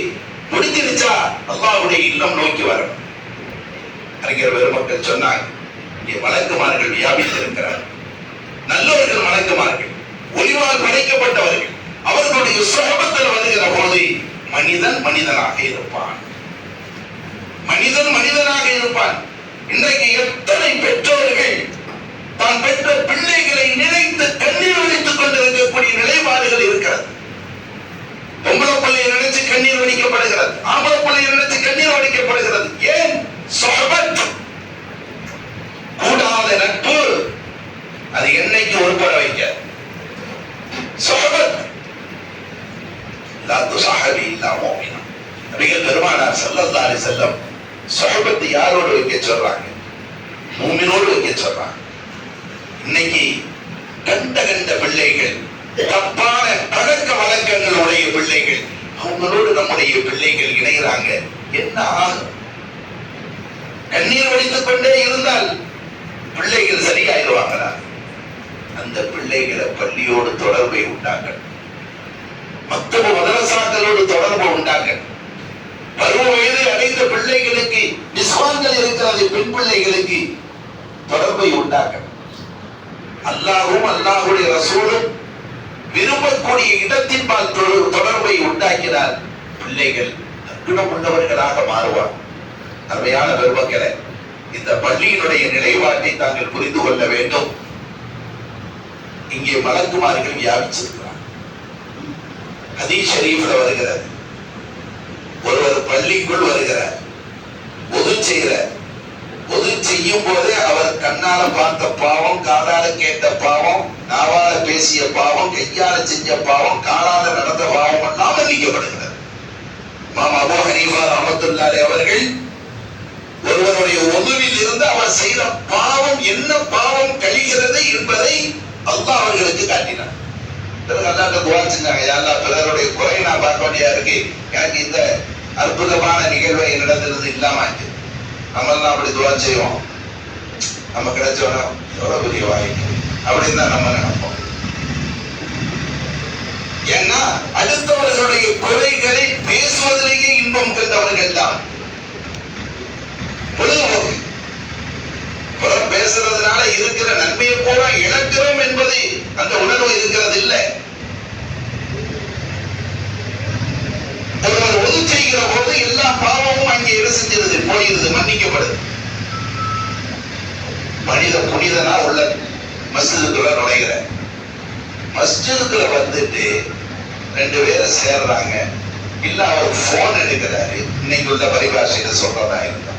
முடிஞ்சிருச்சா அல்லாஹ்வுடைய இல்லம் நோக்கி வரணும். அறிஞர் பெருமக்கள் சொன்னாங்க, இங்கே மலக்குமார்கள் வியாபித்திருக்கிறார். நல்லவர்கள் மலக்குமார்கள், ஒளிவால் படைக்கப்பட்டவர்கள், அவர்களுடைய சுகபத்தில் வருகிற போது மனிதன் மனிதனாக இருப்பான். மனிதன் மனிதனாக இருப்பான். இன்றைக்கு எத்தனை பெற்றோர்கள் தான் பெற்ற பிள்ளைகளை நினைத்து கண்ணீர் வடித்துக் கொண்டிருக்கக்கூடிய நிலைப்பாடுகள் இருக்கிறது. பொம்பளை பிள்ளையை நினைச்சு கண்ணீர் வடிக்கப்படுகிறது, ஆம்பளை பிள்ளையை நினைச்சு கண்ணீர் வடிக்கப்படுகிறது. ஏன்? சுஹபத், கூடாத நட்பு அது என்னைக்கு உருப்பட வைக்க. சுஹபத் லா துஸஹபி இல்லா முஃமினா. நபிகள் பெருமானார் ஸல்லல்லாஹு அலைஹி வஸல்லம் சுஹபத் யாரோடு வைக்க சொல்றாங்க? மூமினோடு வைக்க சொல்றாங்க. இன்னைக்கு கண்ட பிள்ளைகள், தப்பான பழக்க வழக்கங்களுடைய பிள்ளைகள், அவங்களோடு நம்முடைய பிள்ளைகள் இணைகிறாங்க. என்ன ஆகும்? கண்ணீர் வடித்துக் கொண்டே இருந்தால் பிள்ளைகள் சரியாயிருவாங்களா? அந்த பிள்ளைகளை பள்ளியோடு தொடர்பை உண்டாக்கணும், மக்தப மதரசாக்களோடு தொடர்பு உண்டாக்கணும். பருவ வயதை அடைந்த பிள்ளைகளுக்கு நிஸ்வான்கள் இருக்கிறது, பெண் பிள்ளைகளுக்கு தொடர்பை உண்டாக்கணும். அல்லாஹ்வும் அல்லாஹ்வுடைய ரசூலும் விரும்பக்கூடிய இடத்தின் பால் தொடர்பை உண்டாக்கினால் பிள்ளைகள் குணம் உள்ளவர்களாக மாறுவார். அருமையான பெருமக்களே, இந்த பள்ளியினுடைய நிலைப்பாட்டை தாங்கள் புரிந்து கொள்ள வேண்டும். இங்கே மலக்குமார்கள் வியாபிச்சிருக்கிறார். ஹதீஸ் ஷரீஃப்ல வருகிறது, ஒருவர் பள்ளிக்குள் வருகிறார், ஒது செய்கிறார். ஒது செய்யும் போதே அவர் கண்ணால பார்த்த பாவம், காதால கேட்ட பாவம், நாவால பேசிய பாவம், கையால செஞ்ச பாவம், காலால நடந்த பாவம் எல்லாம் மன்னிக்கப்படுகிறது. இமாம் அபூ ஹனீஃபா ரஹ்மத்துல்லாஹி அவர்கள் ஒருவருடைய ஒதுவில் இருந்து அவர் செய்த பாவம் என்ன பாவம் கழிகிறது என்பதை அல்லாஹ் அவர்களுக்கு காட்டினார். பிறகு அல்லாஹ்ட்ட துஆ செஞ்சாங்க, யா அல்லாஹ், பிறருடைய குறை நான் பார்க்க வேண்டியா இருக்கு, எனக்கு இந்த அற்புதமான நிகழ்வை என்னிடத்திலிருந்து இல்லாம ஆச்சு. நம்மெல்லாம் அப்படி துவா செய்வோம், நம்ம கிடைச்சோன்னா எவ்வளவு பெரிய வாய்ப்பு அப்படின்னு தான் நம்ம நினைப்போம். ஏன்னா அடுத்தவர்களுடைய குறைகளை பேசுவதிலேயே இன்பம் கண்டவர்கள் தான். பொழுதுபோக்கு புறம் பேசுறதுனால இருக்கிற நன்மையை போல இழக்கிறோம் என்பது அந்த உணர்வு இருக்கிறது இல்லை. ஒருவர் ஒது செய்கிற போது எல்லா பாவமும் அங்கே இட செஞ்சிருது, போயிருது, மன்னிக்கப்படுது. மனித புனிதனா உள்ள மஸ்ஜிதுக்குள்ள நுழைகிற, மஸ்ஜிதுக்குள்ள வந்துட்டு ரெண்டு பேரை சேர்றாங்க, இல்ல அவர் போன் எடுக்கிறாரு. இன்னைக்கு உள்ள பரிபாஷையில சொல்றதா இருந்தா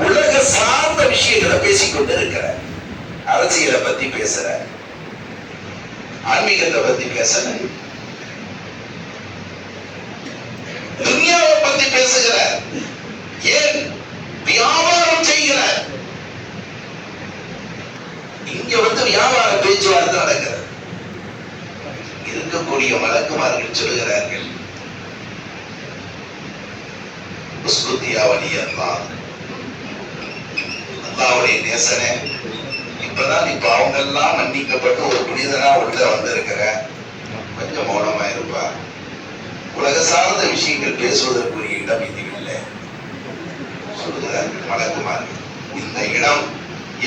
உலக சார்ந்த விஷயங்களை பேசிக்கொண்டு இருக்கிறார். அரசியலை பத்தி பேசுறார், ஆன்மீகத்தை பத்தி பேசுற, துன்யாவை பத்தி பேசுகிறார், ஏன் வியாபாரம் செய்கிறார். இங்க வந்து வியாபார பேச்சுவார்த்தை நடக்கிறது. இருக்கக்கூடிய மலக்குமார்கள் சொல்லுகிறார்கள், அல்லாஹ்வுடைய நேசனே, இப்பதான் இப்ப அவங்க எல்லாம் மன்னிக்கப்பட்டு ஒரு புனிதனா உள்ள வந்திருக்கிற, கொஞ்சம் மௌனமா இருப்பா. உலக சார்ந்த விஷயங்கள் பேசுவதற்குரிய இடம் இது இல்லை சொல்லுகிறார்கள் மலக்குமார்கள். இந்த இடம்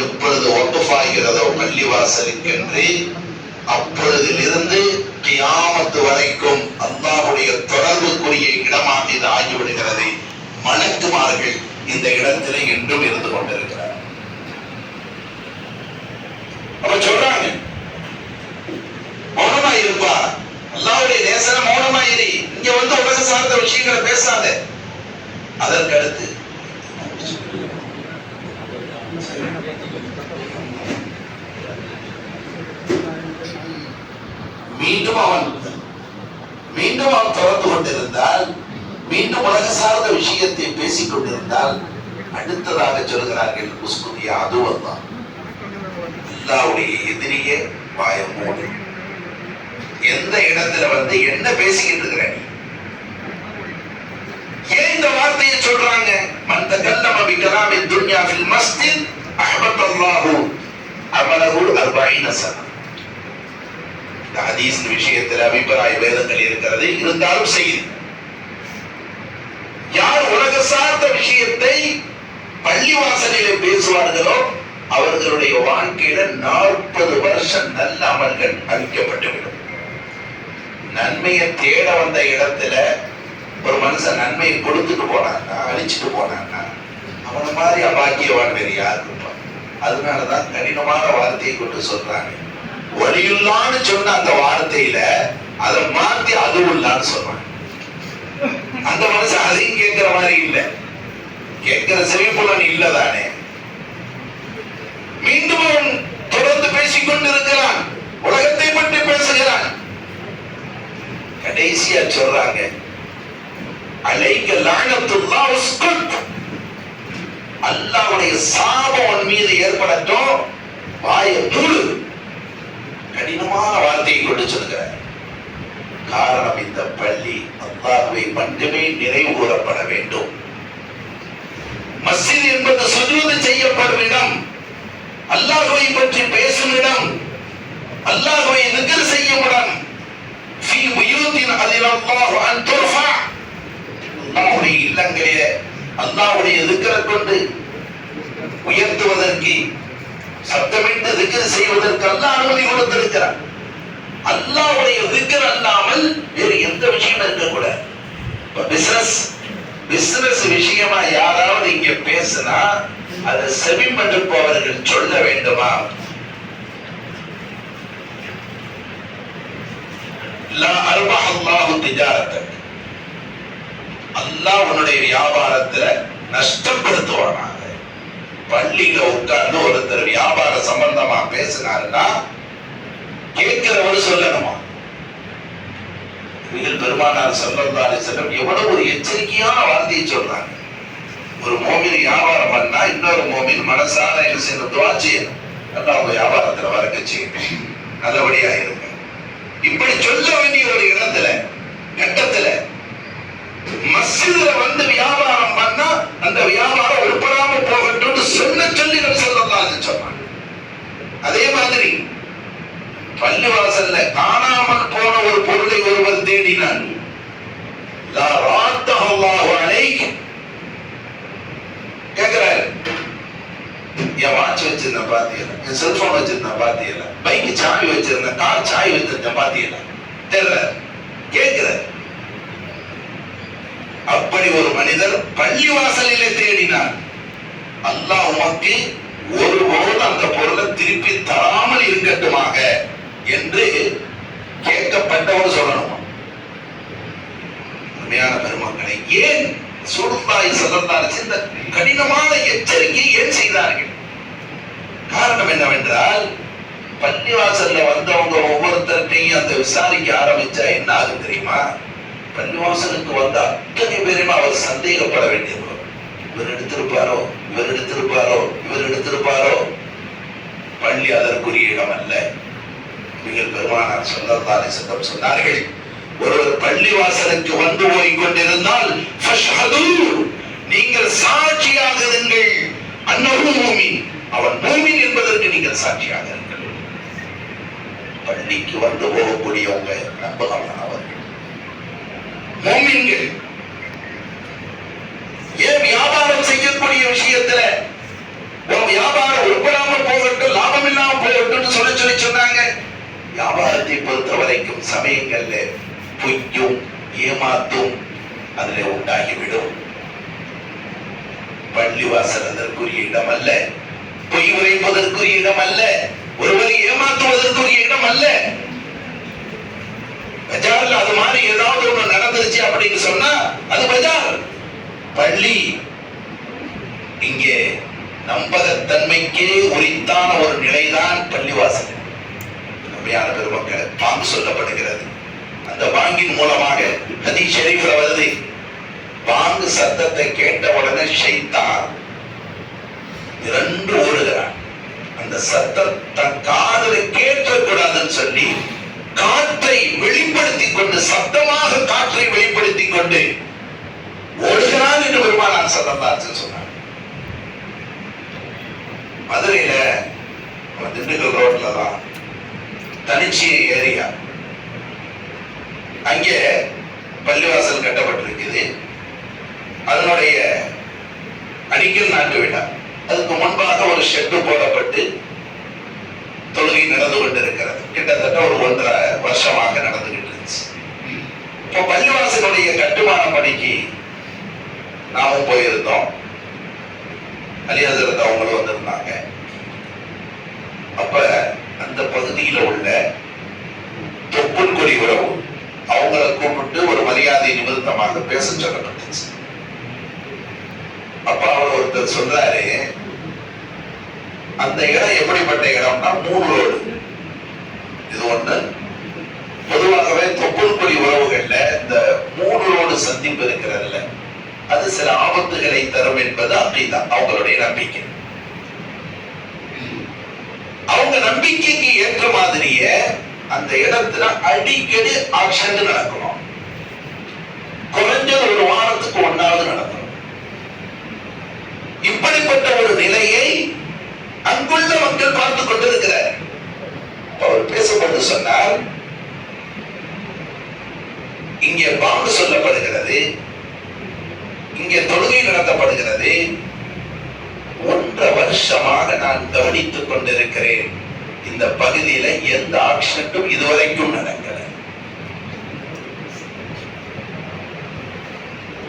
எப்பொழுது ஒப்புஃபாகிறதோ பள்ளிவாசலுக்கென்று, அப்பொழுதிலிருந்து கியாமத்து வரைக்கும் அல்லாஹ்வுடைய தொடர்புக்குரிய இடமாக இது ஆகிவிடுகிறது. மலக்குமார்கள் இந்த இடத்திலே என்றும் இருந்து கொண்டிருக்கிறார். அப்ப சொல்றாங்க, மௌனமா இருப்பா, அல்லாஹ்வுடைய நேசன மௌனமா இரு, இங்க வந்து உலக சார்ந்த விஷயங்களை பேசாத. அதற்கடுத்து மீண்டும் அவன் தொடர்ந்து கொண்டிருந்தால், மீண்டும் உலக சார்ந்த விஷயத்தை பேசிக் கொண்டிருந்தால், அடுத்ததாக சொல்கிறார்கள், உஸ்குதிய அதுவல்தான், அல்லாஹ்வுடைய எதிரியே வாயம் மூடு. எந்த இடத்துல வந்து என்ன பேசிக்கிட்டு இருக்கிற நீ? ஏன் இந்த வார்த்தையை சொல்றாங்க? மன் தகல்லம பிகலாமி துன்யா ஃபில் மஸ்ஜித் அஹ்பத்தல்லாஹு அமலஹு 40 சன. இந்த ஹதீஸ் விஷயத்தில் அபிப்பிராய வேதங்கள் இருக்கிறது, இருந்தாலும் செய்தி. யார் உலக சார்ந்த விஷயத்தை பள்ளிவாசலிலே பேசுவார்களோ அவர்களுடைய வாழ்க்கையில 40 வருஷம் நல்ல அமல்கள் அளிக்கப்பட்டுவிடும். நன்மையை தேட வந்த இடத்துல ஒரு மனுஷன் நன்மையை கொடுத்துட்டு போனான்னா, அழிச்சுட்டு போனான்னா, அவன மாதிரி அபாக்கியவான் வேறு யாரு இருப்பான்? அதனாலதான் கடினமான வார்த்தையை கொண்டு சொல்றாங்க. வழியுள்ளான்னு சொன்ன அந்த வார்த்தையில அதை மாத்தி அதுவுள்ளான்னு சொல்றாங்க. அந்த மனுஷன் அதையும் கேட்கிற மாதிரி இல்லை, கேட்கிற செவிப்புலன் இல்லதானே. மீண்டும் அவன் தொடர்ந்து பேசிக் கொண்டிருக்கிறான், உலகத்தை பற்றி பேசுகிறான். கடைசியா சொல்றாங்க, அலைக்க லானத்துல்லாஹ் உஸ்குத், அல்லாஹ்வுடைய சாபம் உன் மீது ஏற்படட்டும், வாயை மூடு. கடினமான வார்த்தையை கொண்டு சொல்கிறார். காரணம், இந்த பள்ளி அல்லாஹ்வை மட்டுமே நினைவு கூறப்பட வேண்டும். மஸ்ஜித் என்பது சுஜூது செய்யப்படும் இடம், அல்லாஹ்வை பற்றி பேசும் இடம், அல்லாஹ்வை திக்ர் செய்யும் இடம். ஃபீ புயூத்தின் அல்லாஹு அன் துர்ஃபா, அல்லாஹ்வுடைய இல்லங்களிலே அல்லாஹ்வுடைய திக்ரை கொண்டு உயர்த்துவதற்கு, சப்தமிட்டு திக்ர் செய்வதற்கு அல்லாஹ் அனுமதி கொடுத்திருக்கிறார். அல்லாஹ்வுடைய திக்ர் அல்லாமல் வேறு எந்த விஷயம் இருக்கக்கூடாது. பிசினஸ் விஷயமா யாராவது இங்க பேசினா அதை செவிமடுப்பவர்கள் சொல்ல வேண்டுமா? லா அர்பஹ அல்லாஹு திஜாரத்தக், அல்லாஹ் உன்னுடைய வியாபாரத்துல நஷ்டப்படுத்துவானாக. பள்ளியில உட்கார்ந்து ஒருத்தர் வியாபார சம்பந்தமா பேசினாருன்னா கேட்கிறவர் சொல்லணுமா? பெருமானார் ஸல்லல்லாஹு அலைஹி வஸல்லம் எவ்வளவு ஒரு எச்சரிக்கையான வார்த்தையை சொல்றாங்க. ஒரு மோமின் வியாபாரம் பண்ணா இன்னொரு மோமின் மனசார என்ன செய்யணும்? துஆ செய்யணும். அல்லாஹ் வியாபாரத்துல வரக்க செய்யணும், நல்லபடியா இருங்க. இப்படி சொல்ல வேண்டிய ஒரு இடத்துல கட்டத்துல மஸ்ஜிதுல வந்து வியாபாரம் பண்ணா அந்த வியாபாரம் உருப்படாம போகட்டும் சொன்ன சொல்லி ஸல்லல்லாஹு அலைஹி வஸல்லம். அதே மாதிரி பள்ளிவாசல்ல காணாமல் போன ஒரு பொருளை ஒருவர் தேடினான், லா ராத்தஹு அல்லாஹு அலைஹி, கேக்குறாரு, என் வாட்ச் வச்சிருந்தேன் பாத்தியல, என் செல்போன் வச்சிருந்தேன் பாத்தியல, பைக் சாவி வச்சிருந்தேன், கார் சாவி வச்சிருந்தேன் பாத்தியல, தேடுறாரு, கேட்கிறார். அப்படி ஒரு மனிதர் பள்ளிவாசலிலே தேடினார். அல்லாஹ் உமக்கு ஒருபோது அந்த பொருளை திருப்பி தராமல் இருக்கட்டுமாக என்று கேட்கப்பட்டவர் சொல்லணுமா? உண்மையான பெருமக்களை, ஏன் ரசூலுல்லாஹி ஸல்லல்லாஹு அலைஹி வஸல்லம் இந்த கடினமான எச்சரிக்கையை ஏன் செய்தார்கள்? காரணம் என்னவென்றால், பள்ளிவாசல்ல வந்தவங்க ஒவ்வொருத்தர்கிட்டையும் அந்த விசாரிக்க ஆரம்பிச்சா என்ன ஆகும் தெரியுமா? பள்ளிவாசலுக்கு வந்த அத்தனை பேருமே அவர் சந்தேகப்பட வேண்டியது. இவர் எடுத்திருப்பாரோ, இவர் எடுத்திருப்பாரோ, இவர் எடுத்திருப்பாரோ. பள்ளி அதற்குரிய இடம் அல்ல. பெருமானார் ஸல்லல்லாஹு அலைஹி வஸல்லம் சொன்னார்கள், ஒருவர் பள்ளிவாசலுக்கு வந்து போய்கொண்டிருந்தால் ஃபஷ்ஹது, நீங்கள் சாட்சியாக இருங்கள், அன்னஹு மூமின், அவன் மூமின் என்பதற்கு நீங்கள் சாட்சியாக இருங்கள். பள்ளிக்கு வந்து போகக்கூடியவங்க நம்பகமானவர்கள், மூமின்கள். ஏன் வியாபாரம் செய்யக்கூடிய விஷயத்துல வியாபாரம் உருப்படாமல் போகட்டும், லாபம் இல்லாம போகட்டும் சொல்லி சொன்னாங்க. வியாபாரத்தை பொறுத்த வரைக்கும் சமயங்கள்ல பொய்யும் ஏமாத்தும் அதுல உண்டாகிவிடும். பள்ளிவாசல் அதற்குரிய இடம் அல்ல, பொய் உரைப்பதற்குரிய இடம் அல்ல, ஒருவரை ஏமாற்றுவதற்குரிய இடம் அல்ல. பஜார்ல அது மாதிரி ஏதாவது ஒண்ணு நடந்துருச்சு அப்படின்னு சொன்னா அது பஜார். பள்ளி இங்கே நம்பகத்தன்மைக்கே உரித்தான ஒரு நிலைதான் பள்ளிவாசல். உண்மையான பெருமக்கள், பாங்கு சொல்லப்படுகிறது. அந்த பாங்கின் மூலமாக ஹதீஸ் ஷரீஃப்ல வருது, பாங்கு சத்தத்தை கேட்ட உடனே ஷைத்தான் இரண்டு ஓடுகிறான். அந்த சத்தத்தை காதுல கேட்கக்கூடாதுன்னு சொல்லி காற்றை வெளிப்படுத்திக் கொண்டு, சத்தமாக காற்றை வெளிப்படுத்திக் கொண்டு ஓடுகிறான் என்று பெருமானார் ஸல்லல்லாஹு அலைஹி வஸல்லம் சொன்னார். மதுரையில திண்டுக்கல் ரோட்ல தான் தனிச்சி ஏரியா, அங்கே பள்ளிவாசல் கட்டப்பட்டிருக்குது. அதனுடைய அடிக்கல் நாட்டு விழா, அதுக்கு முன்பாக ஒரு ஒரு ஷெட்டு போடப்பட்டு தொழுகை நடந்து கொண்டிருக்கிறது. கிட்டத்தட்ட ஒரு 1.5 வருஷமாக நடந்துகிட்டு இருந்துச்சு. இப்போ பள்ளிவாசலுடைய கட்டுமான பணிக்கு நாமும் போயிருந்தோம். அலிஹசரத் அவங்களும் வந்திருந்தாங்க. அப்ப அந்த பகுதியில உள்ள தொப்புள் கொடி உறவு அவங்களை கூப்பிட்டு ஒரு மரியாதை நிமித்தமாக பேச சொல்லப்பட்டுச்சு. அப்ப அவர் ஒருத்தர் சொல்றாரு, அந்த இடம் எப்படிப்பட்ட இடம்னா 3 ரோடு. இது ஒண்ணு. பொதுவாகவே தொப்புள் கொடி உறவுகள்ல இந்த 3 ரோடு சந்திப்பு இருக்கிறதுல அது சில ஆபத்துகளை தரும் என்பது அப்படிதான் அவங்களுடைய நம்பிக்கை. அவங்க நம்பிக்கைக்கு ஏற்ற மாதிரியே அந்த இடத்துல அடிக்கடி ஆக்சிடென்ட் நடக்கணும். குறைஞ்சது ஒரு வாரத்துக்கு 1 நடக்கணும். இப்படிப்பட்ட ஒரு நிலையை அங்குள்ள மக்கள் பார்த்துக் கொண்டிருக்கிறார். அவர் பேசப்பட்டு சொன்னார், இங்கே பாங்கு சொல்லப்படுகிறது, இங்கே தொழுகை நடத்தப்படுகிறது. 1.5 வருஷமாக நான் கவனித்துக் கொண்டிருக்கிறேன். இந்த பகுதியில எந்த ஆக்சிடென்ட்டும் இதுவரைக்கும் நடக்கல.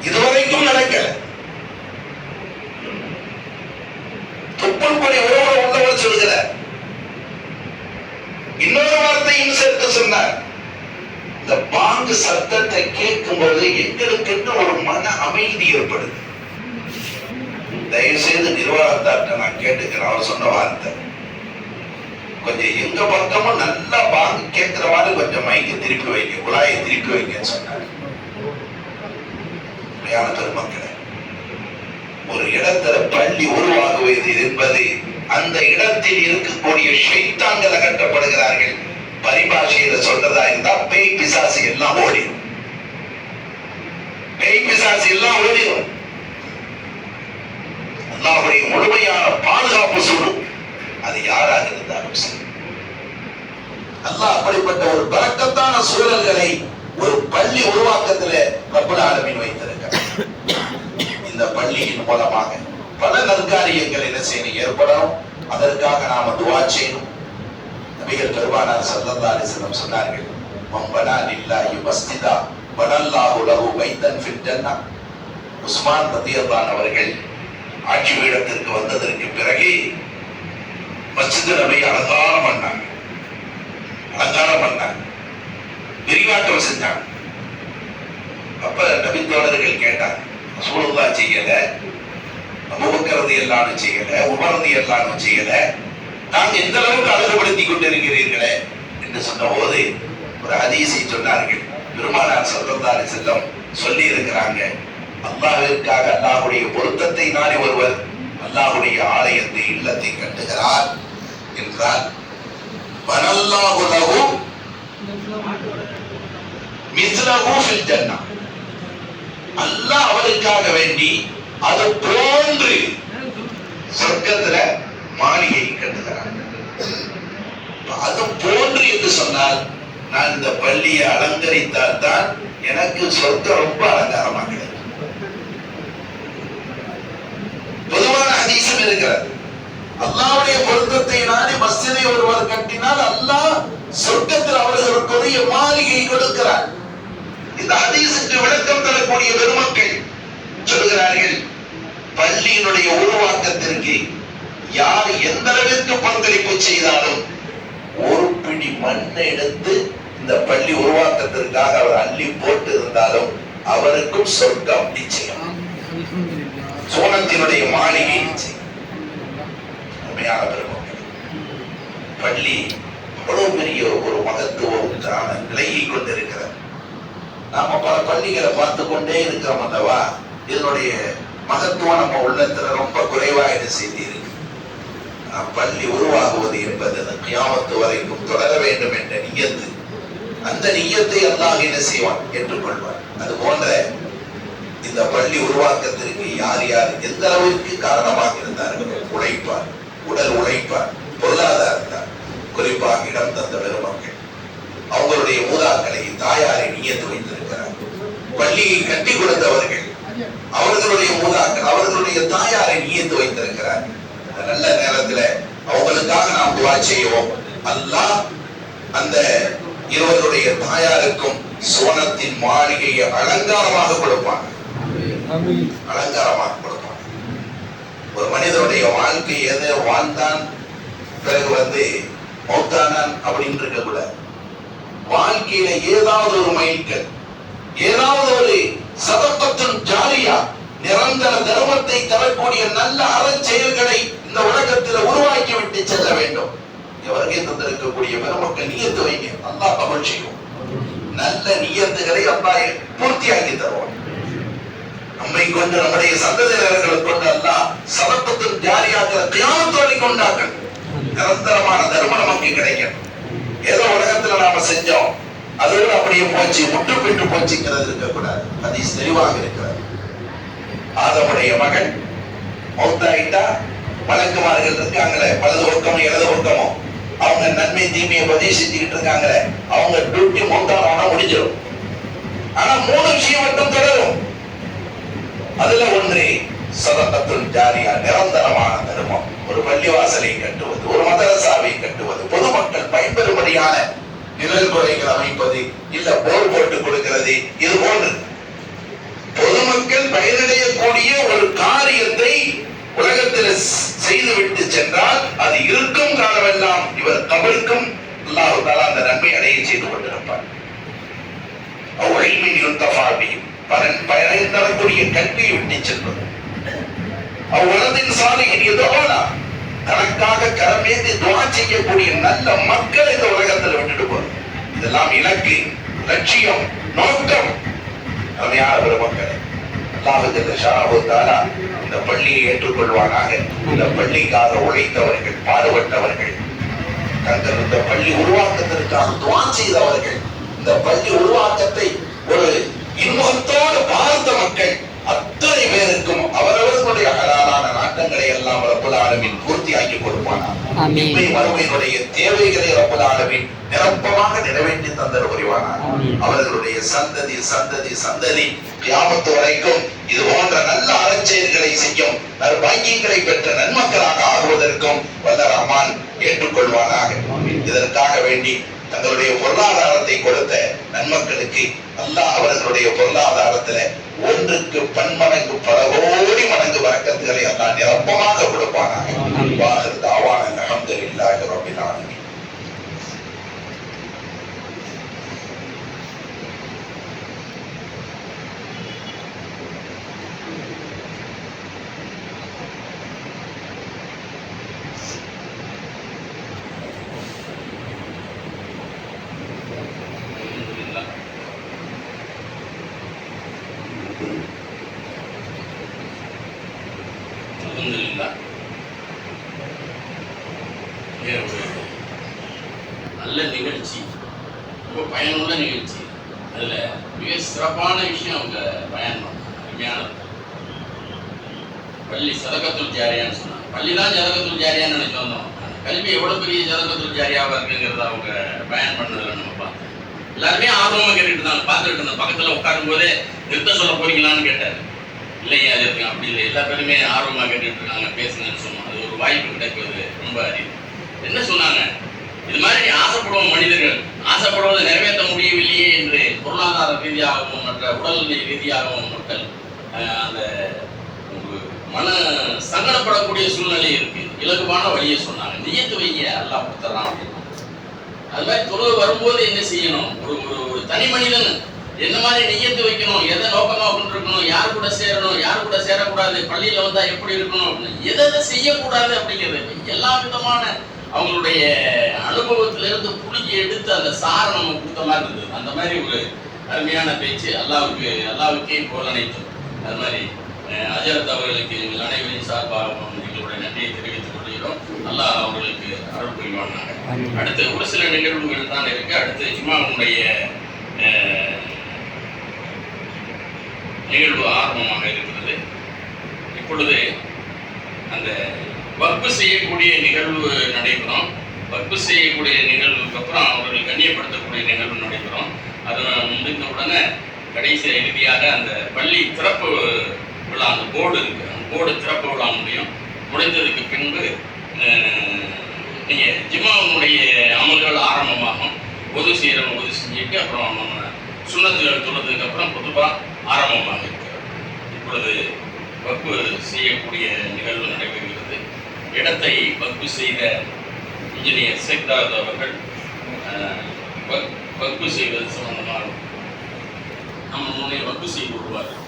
இதுவரைக்கும் நடக்கல. தொப்புள் கொடி உறவு உள்ளவர் சொல்கிறார். இன்னொரு வார்த்தையும் சேர்த்து சொன்னார், இந்த பாங்கு சத்தத்தை கேட்கும் போது எங்களுக்கு ஒரு மன அமைதி ஏற்படுது. தயவு செய்து நிர்வாகத்தார்ட்ட நான் கேட்டுக்கிறேன், அவர் சொன்ன வார்த்தை, கொஞ்சம் எங்க பக்கமும் நல்லா பாங்கு கேட்கிற மாதிரி கொஞ்சம் மைக்கு திருப்பி வைக்க, குழாயை திருப்பி வைக்க சொன்னார். பெருமக்களே, ஒரு இடத்துல பள்ளி உருவாகுவது என்பது அந்த இடத்தில் இருக்கக்கூடிய ஷைத்தான்கள் அகற்றப்படுகிறார்கள். பரிபாஷையில சொல்றதா இருந்தா பேய் பிசாசு எல்லாம் ஓடிடும். பேய் பிசாசு எல்லாம் ஓடிடும். அல்லாஹ்வுடைய முழுமையான பாதுகாப்பு சொல்லும். அது யாராக இருந்தாலும் சரி. அல்லாஹ் அப்படிப்பட்ட ஒரு பரக்கத்தான சூழல்களை ஒரு பள்ளி உருவாக்கத்தில் ரப்பல் ஆலமீன் வைத்திருக்கிறார். இந்த பள்ளியின் மூலமாக பல நற்காரியங்கள் என்ன செய்யணும், ஏற்படணும். அதற்காக நாம துஆ செய்யணும். நபிகள் பெருமானார் ஸல்லல்லாஹு அலைஹி வஸல்லம் சொன்னார்கள், மம்பனா லில்லாஹி மஸ்ஜிதா பனல்லாஹு லஹு பைத்தன் ஃபில் ஜன்னah. உஸ்மான் ரலியல்லாஹு அவர்கள் ஆட்சி பீடத்திற்கு வந்ததற்கு பிறகு மஸ்ஜித் நபி அலங்காரம் பண்ணாங்க, விரிவாக்கம் செஞ்சாங்க. அப்ப நபி தோழர்கள் கேட்டாங்க, ரசூலுல்லாஹ் செய்யல, அபூபக்கர் ரலியல்லாஹு அன்ஹு செய்யல, உமர் ரலியல்லாஹு அன்ஹு செய்யல, நாங்க எந்த அளவுக்கு அழகுபடுத்திக் கொண்டிருக்கிறீர்களே என்று சொன்ன போது ஒரு ஹதீஸை சொன்னார்கள். பெருமானார் ஸல்லல்லாஹு அலைஹி வஸல்லம் சொல்லி இருக்கிறாங்க, அல்லாஹ்விற்காக அல்லாஹ்வுடைய பொருத்தத்தை நாடி ஒருவர் அல்லாஹ்வுடைய ஆலயத்தை இல்லத்தை கட்டுகிறார் என்றால் பனல்லாஹு லஹு மிஸ்லஹு ஃபில் ஜன்னah. அல்லாஹ் அவருக்காக வேண்டி அது போன்று சொர்க்கத்துல மாளிகை கட்டுகிறார். அது போன்று என்று சொன்னால் நான் இந்த பள்ளியை அலங்கரித்தால் தான் எனக்கு சொர்க்கம் ரொம்ப அலங்காரமாக கிடைக்கும். பொதுவான ஹதீஸும் இருக்கிறது, அல்லாஹ்வுடைய பொருத்தத்தை நாடி மஸ்ஜிதை ஒருவர் கட்டினால் அல்லாஹ் சொர்க்கத்தில் அவர்களுக்குரிய மாளிகை கொடுக்கிறார். இந்த ஹதீஸுக்கு விளக்கம் தரக்கூடிய பெருமக்கள் சொல்கிறார்கள், பள்ளியினுடைய உருவாக்கத்திற்கு யார் எந்த அளவிற்கு பங்களிப்பு செய்தாலும் ஒரு பிடி மண்ணை எடுத்து இந்த பள்ளி உருவாக்கத்திற்காக அவர் அள்ளி போட்டு இருந்தாலும் அவருக்கும் சொர்க்கம் நிச்சயம், சோனத்தினுடைய மாளிகை நிச்சயம். உண்மையான பெருமக்கள், பள்ளி அவ்வளவு பெரிய ஒரு மகத்துவத்தான நிலையை கொண்டிருக்கிறது. நாம பல பள்ளிகளை பார்த்து கொண்டே இருக்கிறோம் அல்லவா, இதனுடைய மகத்துவம் நம்ம உள்ளத்துல ரொம்ப குறைவாக என்ன செய்தி இருக்கு. பள்ளி உருவாகுவது என்பது கியாமத்து வரைக்கும் தொடர வேண்டும் என்ற நியத்து, அந்த நியத்தை அல்லாஹ் என்ன செய்வான், ஏற்றுக்கொள்வார். அது போன்ற இந்த பள்ளி உருவாக்கத்திற்கு யார் யார் எந்த அளவிற்கு காரணமாக இருந்தார்கள், உழைப்பார், உடல் உழைப்பார், பொருளாதாரத்தார், குறிப்பாக இடம் தந்த பெருமக்கள், அவங்களுடைய மூதாக்களை தாயாரை நியத்து வைத்திருக்கிறார். பள்ளியை கட்டி கொடுத்தவர்கள் அவர்களுடைய மூதாக்கள் அவர்களுடைய தாயாரை நியத்து வைத்திருக்கிறார். நல்ல நேரத்தில் துஆ செய்வோம். அல்லாஹ் அந்த இருவருடைய தாயாருக்கும் சுவனத்தின் மாளிகையை அலங்காரமாக கொடுப்பான். அலங்காரமாக கொடுப்பான். ஒரு மனிதனுடைய வாழ்க்கை எதை வாழ்ந்தான் பிறகு மௌத்தானான் அப்படின்னு இருக்க கூட, வாழ்க்கையில ஏதாவது ஒரு மைல்கல், ஏதாவது ஒரு சதகத்துன் ஜாரியா, நிரந்தர தர்மத்தை தரக்கூடிய நல்ல அறச்செயல்களை இந்த உலகத்தில் உருவாக்கி விட்டு செல்ல வேண்டும். எவருக்கே தந்திருக்கக்கூடிய பெருமக்கள் நியத்து வைங்க, அல்லாஹ் கபூல் செய்யும். நல்ல நியத்துகளை அல்லாஹ் பூர்த்தியாக்கி தருவான். நம்மை கொண்டு நம்முடைய சந்ததியினர்களை கொண்டு அல்லாஹ் சதகத்துன் ஜாரியாக்கிற கியாமத்தோடு கொண்டார்கள். நிரந்தரமான தர்மம் நமக்கு கிடைக்கும். ஏதோ உலகத்துல நாம செஞ்சோம் அதோடு அப்படியே போச்சு, முட்டு பெற்று போச்சுங்கிறது இருக்கக்கூடாது. ஹதீஸ் தெளிவாக இருக்கிறது. ஆதமுடைய மகன் மௌத்தாயிட்டா, மலக்குமார்கள் இருக்காங்களே வலது பக்கமும் இடது பக்கமும், அவங்க நன்மை தீமையை பதிவு செஞ்சுக்கிட்டு இருக்காங்களே, அவங்க டியூட்டி மௌத்தானா முடிஞ்சிடும். ஆனா 3 விஷயம் மட்டும் தொடரும். அதுல ஒன்று சதகத்துன் ஜாரியா, நிரந்தரமான தர்மம். ஒரு பள்ளிவாசலை கட்டுவது, ஒரு மதரசாவை கட்டுவது, பொதுமக்கள் பயன்பெறும்படியான நிழல்குறைகள் அமைப்பது, இல்ல போர் போட்டு கொடுக்கிறது, இது போன்று பொதுமக்கள் பயனடையக்கூடிய ஒரு காரியத்தை உலகத்தில் செய்துவிட்டு சென்றால் அது இருக்கும் காலமெல்லாம் இவர் கபருக்கும் அல்லாஹ் தஆலா அந்த நன்மை அடைய செய்து கொண்டிருப்பார். பயன் தரக்கூடிய கல்வியை விட்டு செல்வது, அவ்வளதின் சாலையின் எதோனா தனக்காக கரமேந்தி துஆ செய்யக்கூடிய நல்ல மக்களை இந்த உலகத்தில் விட்டுட்டு போறது. இதெல்லாம் இலக்கு, லட்சியம், நோக்கம். அருமையான பெருமக்களே, அல்லாஹ் ஜல்ல ஷானஹு தஆலா இந்த பள்ளியை ஏற்றுக்கொள்வானாக. இந்த பள்ளிக்காக உழைத்தவர்கள், பாடுபட்டவர்கள், தங்கள் இந்த பள்ளி உருவாக்கத்திற்காக துஆ செய்தவர்கள், இந்த பள்ளி உருவாக்கத்தை ஒரு இன்முகத்தோடு பார்த்த மக்கள் அத்தனை பேருக்கும் அவரவர்களுடைய ஹலாலான நாட்டங்களை எல்லாம் ரப்பல் ஆலமீன் பூர்த்தியாக்கி கொடுப்பானார். இம்மை மறுமையினுடைய தேவைகளை ரப்பல் ஆலமீன் நிரப்பமாக நிறைவேற்றி தந்தர் புரிவானார். அவர்களுடைய சந்ததி சந்ததி சந்ததி கியாமத் வரைக்கும் இது போன்ற நல்ல அறச்செயல்களை செய்யும் நற்பாக்கியங்களை பெற்ற நன்மக்களாக ஆகுவதற்கும் வல்ல ரஹ்மான் ஏற்றுக்கொள்வானாக. இதற்காக வேண்டி தங்களுடைய பொருளாதாரத்தை கொடுத்த நன்மக்களுக்கு அல்லாஹ் அவர்களுடைய பொருளாதாரத்துல 1க்கு பன்மடங்கு பல கோடி மடங்கு வரக்கத்துகளை அல்லாஹ் நிரப்பமாக கொடுப்பானாக. வாஹிர் தாவானா அல்ஹம்துலில்லாஹி ரப்பில் ஆலமீன். நல்ல நிகழ்ச்சி, ரொம்ப பயனுள்ள நிகழ்ச்சி. அதுல மிக சிறப்பான விஷயம் அவங்க பயன் அருமையானது. பள்ளி சதகத்துல் ஜாரியான்னு சொன்னாங்க. பள்ளி தான் சதகத்துல் ஜாரியான்னு நினைச்சு வந்தோம். கல்வி எவ்வளவு பெரிய சதகத்துல் ஜாரியாவா இருக்குங்கிறத அவங்க பயன் பண்ணதுல நம்ம பார்த்தோம். எல்லாருமே ஆர்வமா கேட்டுட்டு இருந்தாங்க. பார்த்துட்டு இருந்தோம். பக்கத்துல உட்காரும் போதே நிறுத்த சொல்ல போறீங்களான்னு கேட்டாரு. இல்லைங்க அது இருக்கு அப்படி இல்லை, எல்லா பேருமே ஆர்வமா கேட்டுட்டு இருக்காங்க, பேசுங்கன்னு சொன்னோம். அது ஒரு வாய்ப்பு கிடைப்பது ரொம்ப அரிது. என்ன சொன்னாங்க, இது மாதிரி ஆசைப்படுவோம் மனிதர்கள், ஆசைப்படுவதை நிறைவேற்ற முடியவில்லையே என்று பொருளாதார ரீதியாகவும் மற்ற உடல் ரீதியாகவும் மக்கள் அந்த மன சங்கடப்படக்கூடிய சூழ்நிலை இருக்கு. இலகுவான வழியை சொன்னாங்க. நியத்து வைங்க, அல்லாஹ் கொடுத்துறான் அப்படின்னு. அது மாதிரி தொழுகை வரும்போது என்ன செய்யணும், ஒரு தனி மனிதன் என்ன மாதிரி நியத்து வைக்கணும், எதை நோக்கமா கொண்டிருக்கணும், யார் கூட சேரணும், யார் கூட சேரக்கூடாது, பள்ளியில வந்தா எப்படி இருக்கணும் அப்படின்னு, எதை செய்யக்கூடாது அப்படிங்கிறது எல்லா விதமான அவங்களுடைய அனுபவத்திலிருந்து புளிஞ்சு எடுத்து அந்த சாரை நம்ம கொடுத்த மாதிரி இருந்தது. அந்த மாதிரி ஒரு அருமையான பேச்சு. அல்லாவுக்கே போல் அனைத்தும். அது மாதிரி அஜரத் அவர்களுக்கு எங்கள் அனைவரின் சார்பாகவும் எங்களுடைய நன்றியை தெரிவித்துக் கொள்கிறோம். அல்லாஹ் அவர்களுக்கு அருள் புரிவானாக. அடுத்து ஒரு சில நிகழ்வுகள் தான் இருக்கு. அடுத்து ஜும்மாவுடைய நிகழ்வு ஆரம்பமாக இருக்கிறது. இப்பொழுது அந்த வக்ஃபு செய்யக்கூடிய நிகழ்வு நடைபெறும். வக்ஃபு செய்யக்கூடிய நிகழ்வுக்கு அப்புறம் அவர்கள் கண்ணியப்படுத்தக்கூடிய நிகழ்வு நடைபெறும். அது முடிந்த உடனே கடைசி இறுதியாக அந்த பள்ளி திறப்பு விழா, அந்த போர்டு இருக்கு, அந்த போர்டு திறப்பு விழா முடியும். முடிந்ததுக்கு பின்பு நீங்க ஜும்மாவுடைய அமல்கள் ஆரம்பமாகும். ஒது செய்யறவங்க ஒது செஞ்சுட்டு அப்புறம் நம்ம சுண்ணத்துகள் தொழுதுக்கு அப்புறம் பொதுவா ஆரம்பமாக இருக்கிறது. இப்பொழுது வக்ஃபு செய்யக்கூடிய நிகழ்வு நடைபெறுகிறது. இடத்தை வக்ஃபு செய்த இன்ஜினியர் சேக்தாத் அவர்கள் வக்ஃபு செய்வது சம்பந்தமாக நம்ம முன்னே வக்ஃபு செய்து விடுவார்கள்.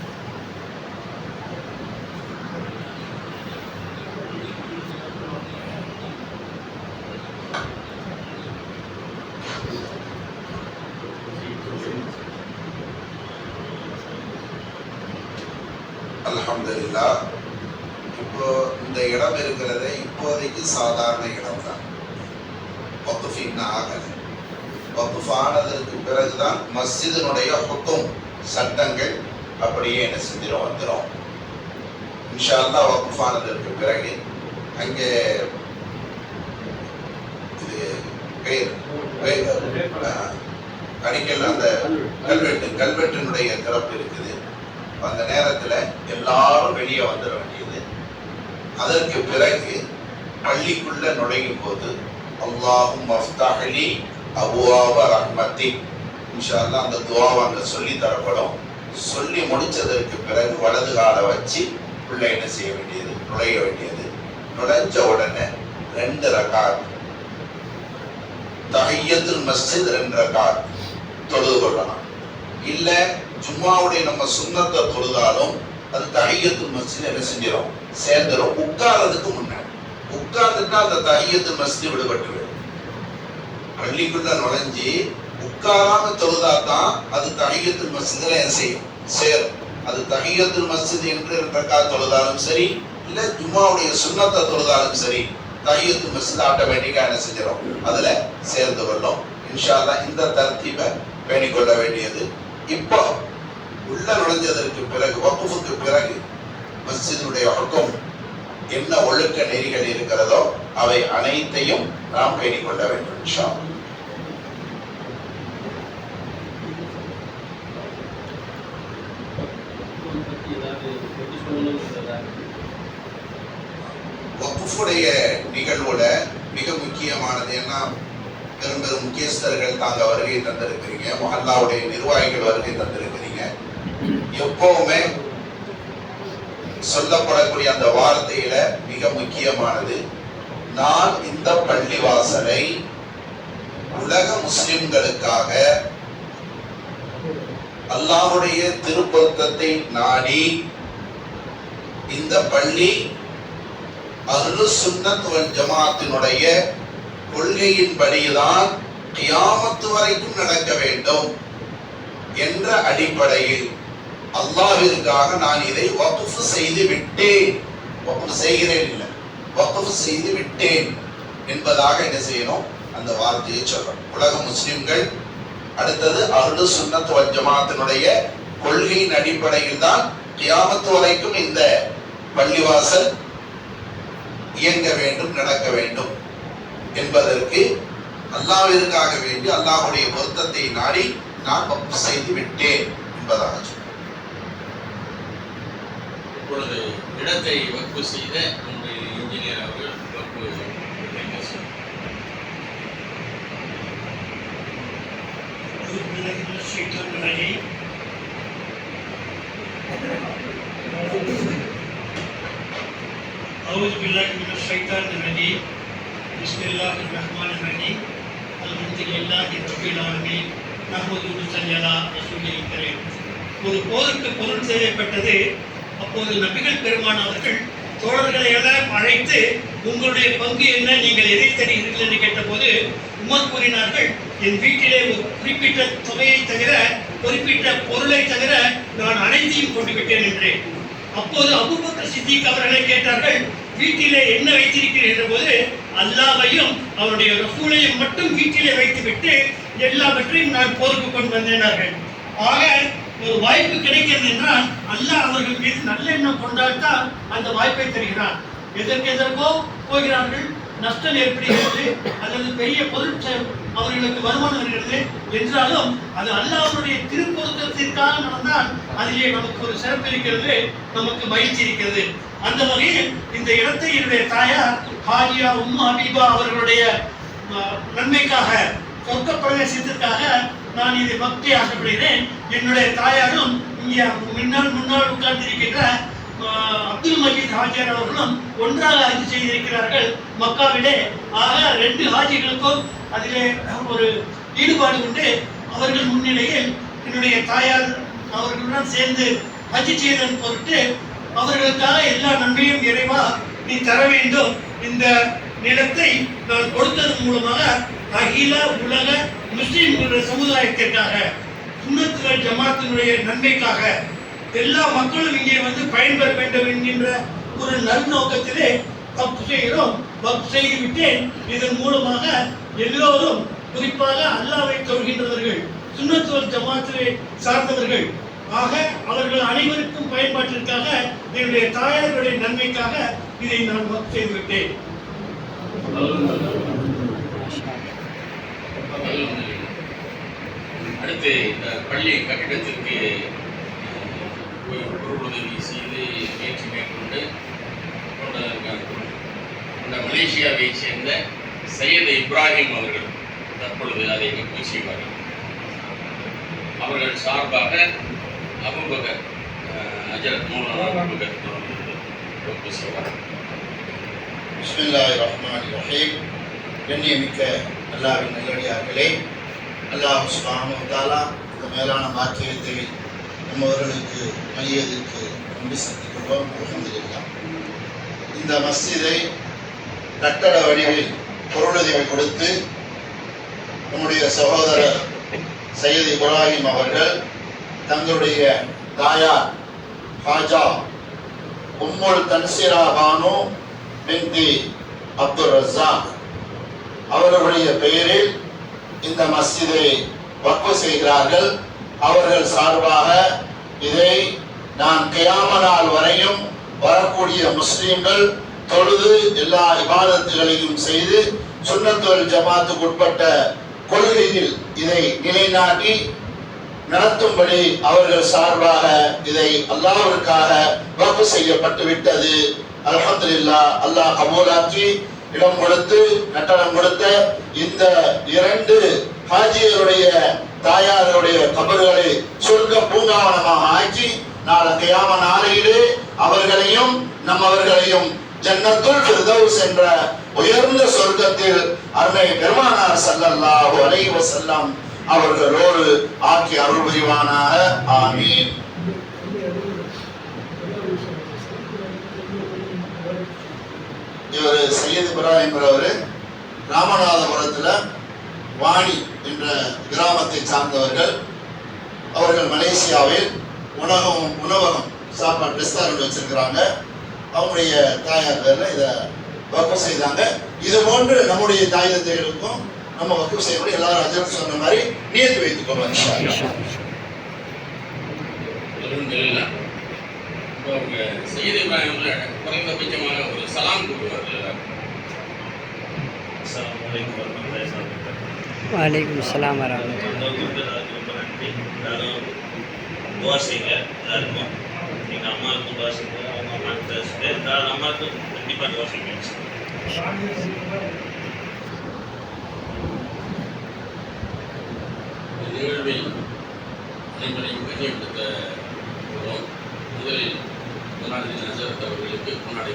அல்ஹம்துலில்லாஹ். இப்போ இந்த இடம் இருக்கிறது இப்போதைக்கு சாதாரண இடம் தான். வக்ஃப் இன்னும் ஆகலை. வக்ஃப் ஆனதற்கு பிறகுதான் மஸ்ஜிதினுடைய ஹுக்கும் சட்டங்கள் அப்படியே என்ன செஞ்சிடும் வந்துடும். இன்ஷா அல்லாஹ் வக்ஃப் ஆனதற்கு பிறகு அங்கே இது அடிக்கல் அந்த கல்வெட்டினுடைய திறப்பு இருக்குது. அந்த நேரத்தில் எல்லாரும் வெளியே வந்துட வேண்டியது. அதற்கு பிறகு பள்ளிக்குள்ள நுழையும் போது அல்லாஹும் மஃப்தஹ்லி அபுவாப ரஹ்மத்தி இன்ஷா அல்லாஹ் அந்த துஆவை அங்க சொல்லி தரப்படும். சொல்லி முடிச்சதற்கு பிறகு வலது காலை வச்சு உள்ள என்ன செய்ய வேண்டியது, நுழைய வேண்டியது. நுழைஞ்ச உடனே 2 ரகாத் தஹிய்யத்துல் மஸ்ஜித் 2 ரகாத் தொழுது கொள்ளலாம். இல்ல ஜும்மாவுடைய நம்ம சுன்னத்தை தொழுதாலும் அது தஹிய்யத்துல் மஸ்ஜித் என்ன செஞ்சிடும், சேர்ந்துடும். உட்கார்றதுக்கு முன்னாடி உட்கார்ந்துட்டா அந்த தஹிய்யத்துல் மஸ்ஜித் விடுபட்டு விடும். பள்ளிக்குள்ள நுழைஞ்சி உட்காராம தொழுதா தான் அது தஹிய்யத்துல் மஸ்ஜித்ல என்ன செய்யும், சேரும். அது தஹிய்யத்துல் மஸ்ஜித் என்று 2 ரகாத் தொழுதாலும் சரி, இல்ல ஜும்மாவுடைய சுன்னத்தை தொழுதாலும் சரி, தஹிய்யத்துல் மஸ்ஜித் ஆட்டோமேட்டிக்கா என்ன செஞ்சிடும், அதுல சேர்ந்து கொள்ளும். இன்ஷா அல்லாஹ் இந்த தர்த்தீபை பேணிக்கொள்ள வேண்டியது. இப்போ உள்ள நுழைஞ்சதற்கு பிறகு வக்ஃபுக்கு பிறகு மஸ்ஜிதுடைய ஹுக்கும் என்ன ஒழுக்க நெறிகள் இருக்கிறதோ அவை அனைத்தையும் நாம் பேணிக்கொள்ள வேண்டும். இன்ஷா அல்லாஹ். வக்ஃபுடைய நிகழ்வுல மிக முக்கியமானது என்ன, பெரும் பெரும் முக்கியஸ்தர்கள் தாங்க வருகை தந்திருக்கிறீங்க, மஹல்லாவுடைய நிர்வாகிகள் வருகை தந்திருக்கிறீங்க. எப்பவுமே சொல்லப்படக்கூடிய அந்த வார்த்தையில மிக முக்கியமானது, நான் இந்த பள்ளிவாசலை உலக முஸ்லிம்களுக்காக அல்லாஹ்வுடைய திருப்பொருத்தத்தை நாடி இந்த பள்ளி அஹ்லுஸ் சுன்னத் வல் ஜமாஅத்தினுடைய கொள்கையின்படிதான் கியாமத்து வரைக்கும் நடக்க வேண்டும் என்ற அடிப்படையில் அல்லாஹ்விற்காக நான் இதை வக்ஃப் செய்து விட்டேன், வக்ஃப் செய்கிறேன் இல்லை, வக்ஃப் செய்து விட்டேன் என்பதாக என்ன செய்யணும், அந்த வார்த்தையை சொல்லணும். உலக முஸ்லிம்கள் அடுத்தது அஹ்லுஸ் சுன்னத் வல் ஜமாஅத்தினுடைய கொள்கையின் அடிப்படையில் தான் கியாமத்து வரைக்கும் இந்த பள்ளிவாசல் இயங்க வேண்டும், நடக்க வேண்டும் என்பதற்கு அல்லாஹ்விற்காக வேண்டி அல்லாஹ்வுடைய பொருத்தத்தை நாடி நான் வக்ஃப் செய்து விட்டேன் என்பதாக சொல்றேன். இப்பொழுது இடத்தை வக்ஃபு செய்த நம்முடைய இன்ஜினியர் அவர்கள் வக்ஃபு أعوذ بالله من الشيطان الرجيم بسم الله الرحمن الرحيم الحمد لله رب العالمين نحمده ونصلي على رسوله الكريم. ஒரு போருக்கு பொருள் தேவைப்பட்டது. அப்போது நபிகள் பெருமான் அவர்கள் தோழர்களை எல்லாம் அழைத்து உங்களுடைய பங்கு என்ன, நீங்கள் எதை தருகிறீர்கள் என்று கேட்டபோது உமர் கூறினார்கள், என் வீட்டிலே ஒரு குறிப்பிட்ட தொகையை தவிர, குறிப்பிட்ட பொருளை தவிர நான் அனைத்தையும் கொண்டு விட்டேன் என்றேன். அப்போது அபூபக்கர் சித்திக் அவர்களை கேட்டார்கள், வீட்டிலே என்ன வைத்திருக்கிறீர்கள் போது அல்லாஹ்வையும் அவருடைய ரசூலையும் மட்டும் வீட்டிலே வைத்துவிட்டு எல்லாவற்றையும் நான் போருக்கு கொண்டு வந்தேனார்கள். ஆக ஒரு வாய்ப்பு கிடைக்கிறது என்றால் அல்லாஹ் அவர்கள் மீது நல்லெண்ணம் கொண்டாட்டால் அந்த வாய்ப்பை தருகிறார். எதற்கோ போகிறார்கள், நஷ்டம் ஏற்படுகிறது அல்லது பெரிய பொருள் அவர்களுக்கு வருமானம் வருகிறது என்றாலும் அது அல்லாஹ்வுடைய திருப்பொருத்தத்திற்காக நடந்தால் அதிலே நமக்கு ஒரு சிறப்பு இருக்கிறது, நமக்கு மகிழ்ச்சி இருக்கிறது. அந்த வகையில் இந்த இடத்தை என்னுடைய தாயார் ஹாஜியா உம்மு ஹபீபா அவர்களுடைய நன்மைக்காக சொர்க்க பிரவேசத்திற்காக நான் இதை பக்தி ஆசைப்படுகிறேன். என்னுடைய தாயாரும் இங்கே முன்னால் உட்கார்ந்திருக்கின்ற அப்துல் மஜீத் ஹாஜியார் அவர்களும் ஒன்றாக ஹஜ் செய்திருக்கிறார்கள் மக்காவிலே. ஆக 2 ஹாஜிகளுக்கும் அதிலே ஒரு ஈடுபாடு உண்டு. அவர்கள் முன்னிலையில் என்னுடைய தாயார் அவர்களுடன் சேர்ந்து ஹஜ் செய்ததன் பொருட்டு அவர்களுக்காக எல்லா நன்மையும் இறைவா நீ தர வேண்டும். இந்த நிலத்தை நான் கொடுத்ததன் மூலமாக அகில உலக முஸ்லிம்களுடைய சமுதாயத்திற்காக சுன்னத்துல் ஜமாத்தினுடைய நன்மைக்காக எல்லா மக்களும் இங்கே வந்து பயன்பெற வேண்டும் என்கின்ற ஒரு நல்நோக்கத்திலே வக்ஃப் செய்கிறோம். வக்ஃப் செய்துவிட்டேன். இதன் மூலமாக எல்லோரும் குறிப்பாக அல்லாஹ்வை தொழுகின்றவர்கள் சுன்னத்துல் ஜமாத்தை சார்ந்தவர்கள் ஆக அவர்கள் அனைவருக்கும் பயன்பாட்டிற்காக என்னுடைய தாயாருடைய நன்மைக்காக இதை நான் வக்ஃப் செய்துவிட்டேன். அடுத்து இந்த பள்ளி கட்டிடத்திற்கு பொருளுதவி செய்து முயற்சி மேற்கொண்டு இந்த மலேசியாவை சேர்ந்த சையது இப்ராஹிம் அவர்கள் தற்பொழுது அதை வக்ஃப் செய்வார்கள். அவர்கள் சார்பாக அபூபக்கர் ஹஜ்ரத் மௌலானா அபூபக்கர் வக்ஃப் செய்வார்கள். பிஸ்மில்லாஹிர் ரஹ்மானிர் ரஹீம். கண்ணியமிக்க அல்லாஹ்வின் நல்லடியார்களே, அல்லாஹ் சுப்ஹானஹு வ தஆலா இந்த மேலான பாக்கியத்தை நம்மவர்களுக்கு மனிதருக்கு நம்பி சந்திக்கிறோம். அல்ஹம்துலில்லாஹ். இந்த மஸ்ஜிதை கட்டட வடிவில் பொருளுதவி கொடுத்து நம்முடைய சகோதரர் சையத் இப்ராஹிம் அவர்கள் தங்களுடைய தாயார் ஹாஜா உம்முல் தன்சிரா பானு பின்தி அப்துல் ரஸாக் அவர்களுடைய பெயரில் இந்த மஸ்ஜிதை வக்ஃப் செய்கிறார்கள். அவர்கள் சார்பாக இதை நான் கியாம நாள் வரையும் வரக்கூடிய முஸ்லிம்கள் தொழுது எல்லா இபாதத்துகளையும் செய்து சுன்னத்துல் ஜமாத்துக்கு உட்பட்ட கொள்கையில் இதை நிலைநாட்டி நடத்தும்படி அவர்கள் சார்பாக இதை அல்லாஹ்விற்காக வக்ஃப் செய்யப்பட்டு விட்டது. அல்ஹம்துலில்லாஹ். அல்லாஹ் கபூலாக்கி இடம் கொடுத்து கட்டணம் கொடுத்த இந்த 2 ஹாஜியருடைய தாயாருடைய கபர்களை சொர்க்க பூங்காவனமாக ஆக்கி நாளை கியாம நாளையிலே அவர்களையும் நம்மவர்களையும் ஜன்னத்துல் ஃபிர்தௌஸ் என்ற உயர்ந்த சொர்க்கத்தில் அருமை பெருமானார் ஸல்லல்லாஹு அலைஹி வஸல்லம் அவர்களோடு ஆக்கி அருள் புரிவானாக. ஆமீன். இவர் சையத் இப்ராஹிம் என்பவர் ராமநாதபுரத்தில் வாணி என்ற கிராமத்தை சார்ந்தவர்கள். அவர்கள் மலேசியாவில் உணவகம் சாப்பாடு ரெஸ்டாரண்ட் வச்சிருக்கிறாங்க. அவங்களுடைய தாயார் பேரில் இதை வக்ஃப் செய்தாங்க. இது போன்று நம்முடைய தாய் தந்தைகளுக்கும் நம்ம வக்ஃப் செய்யக்கூடிய எல்லாரும் அஜர் சொன்ன மாதிரி நியத்து வைத்துக் கொள்வோம். அவங்க சையத் இப்ராஹிம்ல குறைந்தபட்சமாக ஒரு சலாம் கூறுவார்கள். வலைக்கும் அஸ்ஸலாம் வரஹ்மத்துல்லாஹி. துவா செய்யுங்க எல்லாருக்கும். எங்கள் அம்மாவுக்கும் துவா செய்யுங்க, அவங்க அம்மாவுக்கு எல்லாரும் அம்மாவுக்கும் கண்டிப்பாக துவா செய்யுங்க. நிகழ்வில் அனைவரையும் கண்ணியப்படுத்த போகிறோம். முதலில் ஜனாதிபதி ஹஜரத் அவர்களுக்கு முன்னாடி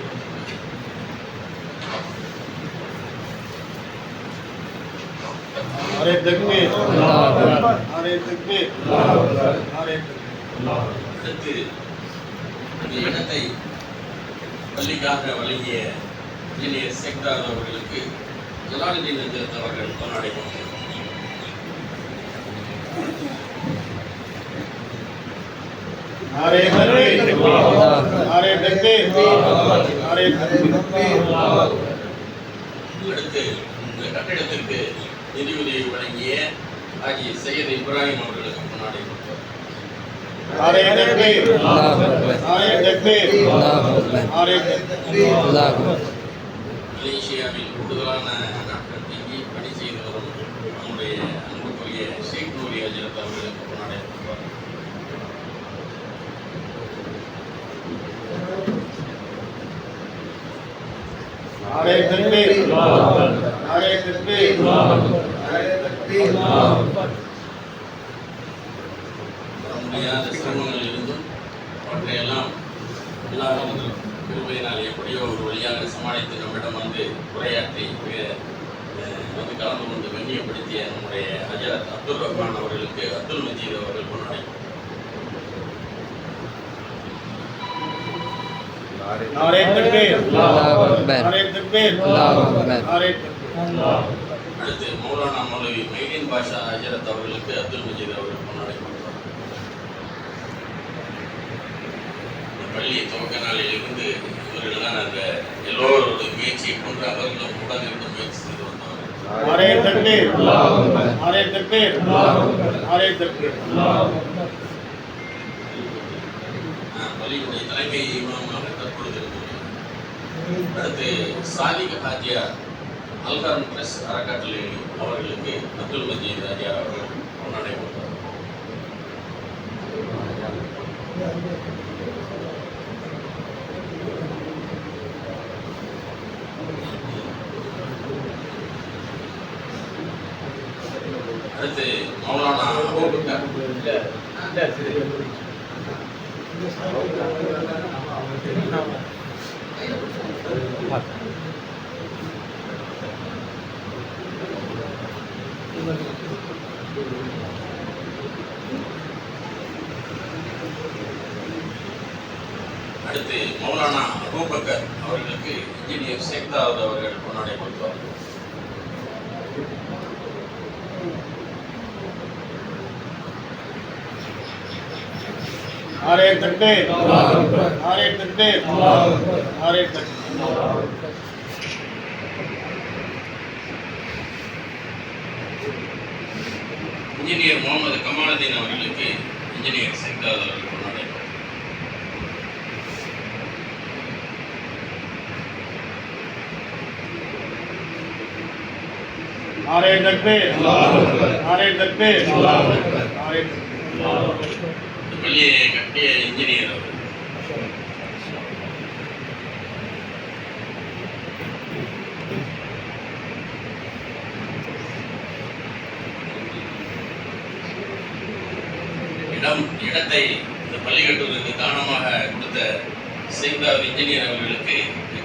அரே தக்பீர், அரே தக்பீர், அரே தக்பீர். அடுத்து இந்த இடத்தை பள்ளிக்காக வழங்கிய இன்ஜினியர் சேக்தார் அவர்களுக்கு ஜலாலுதீன் ஹஜரத் அவர்கள் கொண்டாடி கொண்டார். அரே தக்பீர், அரே தக்பீர், அரே தக்பீர். அடுத்து இந்த கட்டிடத்திற்கு நிதியுதவி வழங்கிய ஆஜி சையத் இப்ராஹிம் அவர்களுக்கு முன்னாடி கொடுத்தார். அரே தக்பீர், அரே தக்பீர், அரே தக்பீர். மலேசியாவில் கூடுதலான நாட்கள் தங்கி பணி செய்து வரும் நம்முடைய அன்புக்குரிய ஷேக் நூரி ஹஜரத் அவர்களுக்கு முன்னாடி கொடுத்தார். नारे तकबीर, नारे तकबीर, नारे तकबीर। முடியாத சிரமங்கள் இருந்தும் அவற்றையெல்லாம் எல்லாரும் கிருபையினால் எப்படியோ ஒரு வழியாக சமாளித்து நம்மிடம் வந்து உரையாற்றி வந்து கலந்து கொண்டு கண்ணியப்படுத்திய நம்முடைய ஹஜரத் அப்துல் ரஹ்மான் அவர்களுக்கு அப்துல் மஜீத் அவர்கள் கொண்டாடி नारे तकबीर, अल्लाहु अकबर, नारे तकबीर, अल्लाहु अकबर। नारे तकबीर। அடுத்து மௌலானா மௌலவி மைதீன் பாஷா ஹஜரத் அவர்களுக்கு அப்துல் மஜீத் அவர்கள் கொண்டாடி இந்த பள்ளி துவக்க நாளில் இருந்து இவர்கள் தான் அந்த எல்லோரோட முயற்சியை போன்ற அவர்களும் உடனிருந்து முயற்சி செய்து வந்தவர்கள். नारे तकबीर, नारे तकबीर, नारे तकबीर। பள்ளியுடைய தலைமை இமாமாக தற்பொழுது இருக்கிறார். அடுத்து சாலிக் ஹாஜியா அல்காரம் பிரஸ் அறக்கட்டளை அவர்களுக்கு அப்துல் மஜீத் ஹாஜியா அவர்கள் கொண்டாடி கொடுத்தார். அடுத்து மௌலானா அபூபக்கர் அடுத்து மௌலானா அபூபக்கர் அவர்களுக்கு இன்ஜினியர் சேக்தாவூத் அவர்கள் கொண்டாடி கொடுத்தார். नारे तकबीर, नारे तकबीर, नारे तकबीर। இன்ஜினியர் முகமது கமாலுதீன் அவர்களுக்கு இன்ஜினியர் சேக்தாவூத் அவர்கள் கொண்டாடி கொடுத்தார். नारे तकबीर, नारे तकबीर, नारे तकबीर। இந்த பள்ளியை கட்டிய இன்ஜினியர் அவர். இடத்தை இந்த பள்ளி கட்டுவதற்கு தானமாக கொடுத்த சேக்தாவூத் இன்ஜினியர் அவர்களுக்கு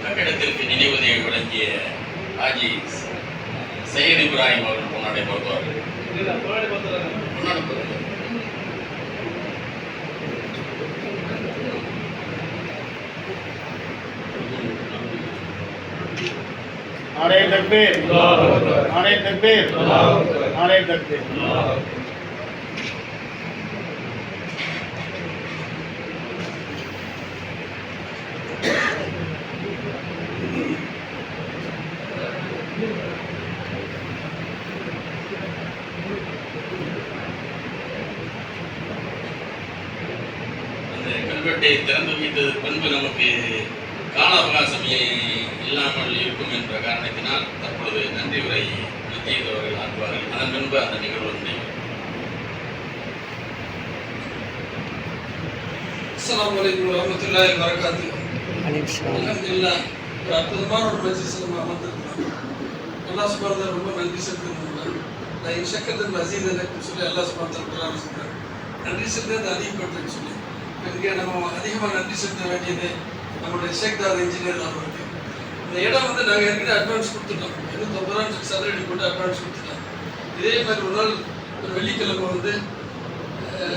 கட்டிடத்திற்கு நினைவுதவி வழங்கிய ஹாஜி சையத் இப்ராஹிம் அவர்கள் கொண்டாடி கொடுத்தார்கள். नारे तकबीर, नारे तकबीर, नारे तकबीर। அந்த கல்வெட்டை திறந்து வைத்தது பின்பு நமக்கு கால அவகாசம் இல்லாமல் இருக்கும் என்ற காரணத்தினால் தற்பொழுது நன்றி உரை மஜீத் அவர்கள் ஆற்றுவார்கள். அதன் பின்பு அந்த நிகழ்வு நடைபெறும். அஸ்ஸலாமு அலைக்கும் வரஹ்மத்துல்லாஹி வபரகாத்துஹு. அலைக்கும் அல்ஹம்துலில்லாஹ், ஒரு அற்புதமான ஒரு மஜ்லிஸில் நம்ம அமர்ந்திருக்கிறோம். அல்லாஹ் சுப்ஹானஹு வ தஆலா ரொம்ப நன்றி செலுத்தணும். நான் என் ஷக்கத்தின் மசீத் எனக்கு சொல்லி அல்லாஹ் சுப்ஹானஹு வ தஆலா சொல்றாரு, நன்றி செலுத்தது அதிகப்பட்டுன்னு சொல்லி. இங்கே நம்ம அதிகமாக நன்றி செலுத்த வேண்டியது நம்மளுடைய சேக்தாவூத் இன்ஜினியர் அவர்களுக்கு. இந்த இடம் வந்து நாங்கள் ஏற்கனவே அட்வான்ஸ் கொடுத்துட்டோம். 250 சதுர அடி போட்டு அட்வான்ஸ் கொடுத்துட்டோம். இதே மாதிரி ஒரு நாள் ஒரு வெள்ளிக்கிழமை வந்து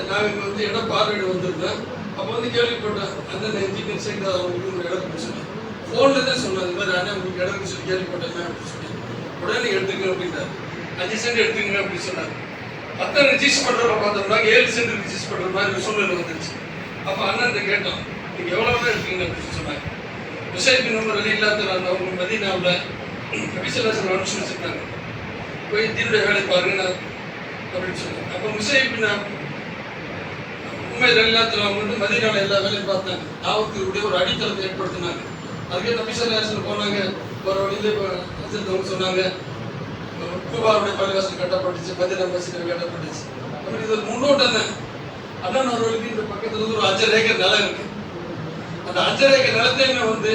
நாங்கள் இங்கே வந்து இடம் பார்வையிட வந்திருந்தோம். அப்போ வந்து கேள்விப்பட்டோம் அண்ணன் இன்ஜினியர் சேக்தாவூத் அவங்களுக்கு ஒரு இடம் இருக்குன்னு சொல்லி ஃபோனில் தான் சொன்னோம். இந்த மாதிரி அண்ணன் உங்களுக்கு இடம் இருக்குன்னு சொல்லி கேள்விப்பட்டேன் அப்படின்னு சொல்லி உடனே நீங்கள் எடுத்துங்க அப்படின்ட்டார். 5 சென்ட் எடுத்துங்க அப்படின்னு சொன்னார். பத்திரம் ரிஜிஸ்டர் பண்ணுறப்ப பார்த்தோம்னா 7 சென்ட் ரிஜிஸ்டர் பண்ணுற மாதிரி ஒரு சூழ்நிலை வந்துருச்சு. அப்போ அண்ணன் கேட்டோம், நீங்கள் எவ்வளோ தான் இருக்கீங்க அப்படின்னு சொன்னாங்க. முசைபின் நம்பர் அலி இல்லாத அவங்க மதீனாவில் அபிசல்லாசன் அனுப்பிச்சு வச்சுருந்தாங்க, போய் தீனுடைய வேலை பாருங்க அப்படின்னு சொன்னாங்க. அப்போ முசைபின் உண்மை இல்லாத அவங்க வந்து மதீனாவில் எல்லா வேலையும் பார்த்தாங்க. தாவத்துடைய ஒரு அடித்தளத்தை ஏற்படுத்தினாங்க. அதுக்கே நபிசல்லாசன் போனாங்க. ஒரு வழியிலே அவங்க சொன்னாங்க, கூபாருடைய பள்ளிவாசல் கட்டப்பட்டுச்சு, மதீனா மசீது கட்டப்பட்டுச்சு. அப்படி இது ஒரு முன்னோட்டம் தான். அண்ணன் அவர்களுக்கு இந்த பக்கத்துல ஒரு 5 ஏக்கர் நிலம் இருக்கு. அந்த 5 ஏக்கர் நிலத்தையுமே வந்து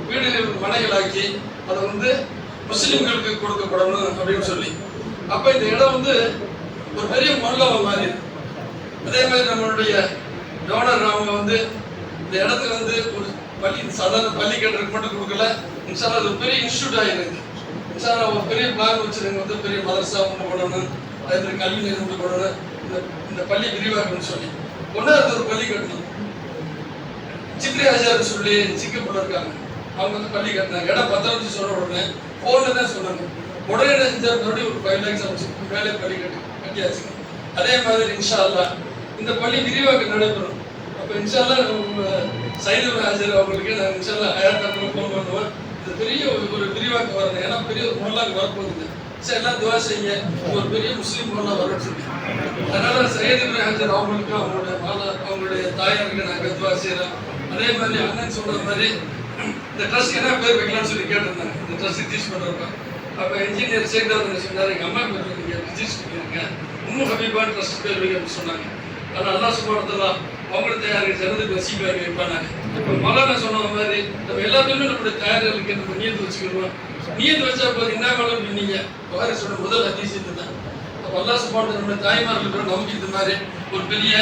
வீடுகள் மனைகளாக்கி அதை வந்து முஸ்லிம்களுக்கு கொடுக்கப்படணும் அப்படின்னு சொல்லி. அப்ப இந்த இடம் வந்து ஒரு பெரிய மல்லவ மாதிரி. அதே மாதிரி நம்மளுடைய டோனர் அவங்க வந்து இந்த இடத்துல வந்து ஒரு பள்ளி, சாதாரண பள்ளி கட்டுறதுக்கு மட்டும் கொடுக்கல, இன்ஷால்லா அது பெரிய இன்ஸ்டியூட் ஆகிருக்கு. இன்ஷால்லா ஒரு பெரிய பிளான் வச்சிருங்க, வந்து பெரிய மதரசா ஒன்று பண்ணணும், அதே மாதிரி கல்வி நிலையம் ஒன்று பண்ணணும், இந்த பள்ளி விரிவாக்கணும்னு சொல்லி ஒன்றாவது ஒரு பள்ளி கட்டணும். சித்ரி ஆச்சார் சொல்லி சிங்கப்பூர்ல இருக்காங்க, அவங்க வந்து பள்ளி கட்டினாங்க. இடம் 10 சொன்ன உடனே போன்ல தான் சொன்னாங்க, உடனே செஞ்சார் மறுபடியும் ஒரு 5 lakhs அமைச்சு மேலே பள்ளி கட்டியாச்சு. அதே மாதிரி இன்ஷா அல்லாஹ் இந்த பள்ளி விரிவாக்கம் நடைபெறும். அப்போ இன்ஷா அல்லாஹ் சைதுல் ஆஜர் அவங்களுக்கு நான் இன்ஷா அல்லாஹ் ஹயாத்தாக்கு ஃபோன் பண்ணுவேன், இது பெரிய ஒரு விரிவாக்கம் வரணும். ஏன்னா பெரிய ஒரு மொல்லாக்கு வரப்போகுது. சரி, எல்லாம் துவா செய்யுங்க, ஒரு பெரிய முஸ்லீம் மொல்லா வரணும்னு சொல்லி. அதனால சைதுல் ஆஜர் அவங்களுக்கும் அவங்களுடைய தாயாருக்கு நாங்கள் துவா செய்கிறோம். அதே மாதிரி அண்ணன் சொல்ற மாதிரி இந்த ட்ரஸ்ட் என்ன பேர் வைக்கலாம்னு சொல்லி கேட்டிருந்தாங்க. இந்த ட்ரஸ்ட் ரிஜிஸ்டர் பண்றப்ப அப்ப இன்ஜினியர் சேகர் சொன்னாரு, எங்க அம்மா பேர் நீங்க ரிஜிஸ்டர் பண்ணிருங்க, உம்மு ஹபீபான் ட்ரஸ்ட் பேர் வைக்க அப்படின்னு சொன்னாங்க. ஆனா அல்லாஹ் சுப்ஹானஹு வ தஆலா அவங்களுக்கு தயாரி ஜனதுக்கு வசீபாக வைப்பாங்க. இப்போ மௌலானா சொன்ன மாதிரி நம்ம எல்லாத்துமே நம்மளுடைய தயாரிகளுக்கு நம்ம நியத்து வச்சுக்கணும். நியத்து வச்சா போது என்ன வேணும் நீங்க வாரி சொன்ன முதல் ஹதீஸ் இதுதான். அப்போ அல்லாஹ் சுப்ஹானஹு வ தஆலா நம்முடைய தாய்மார்களுக்கு நமக்கு இது மாதிரி ஒரு பெரிய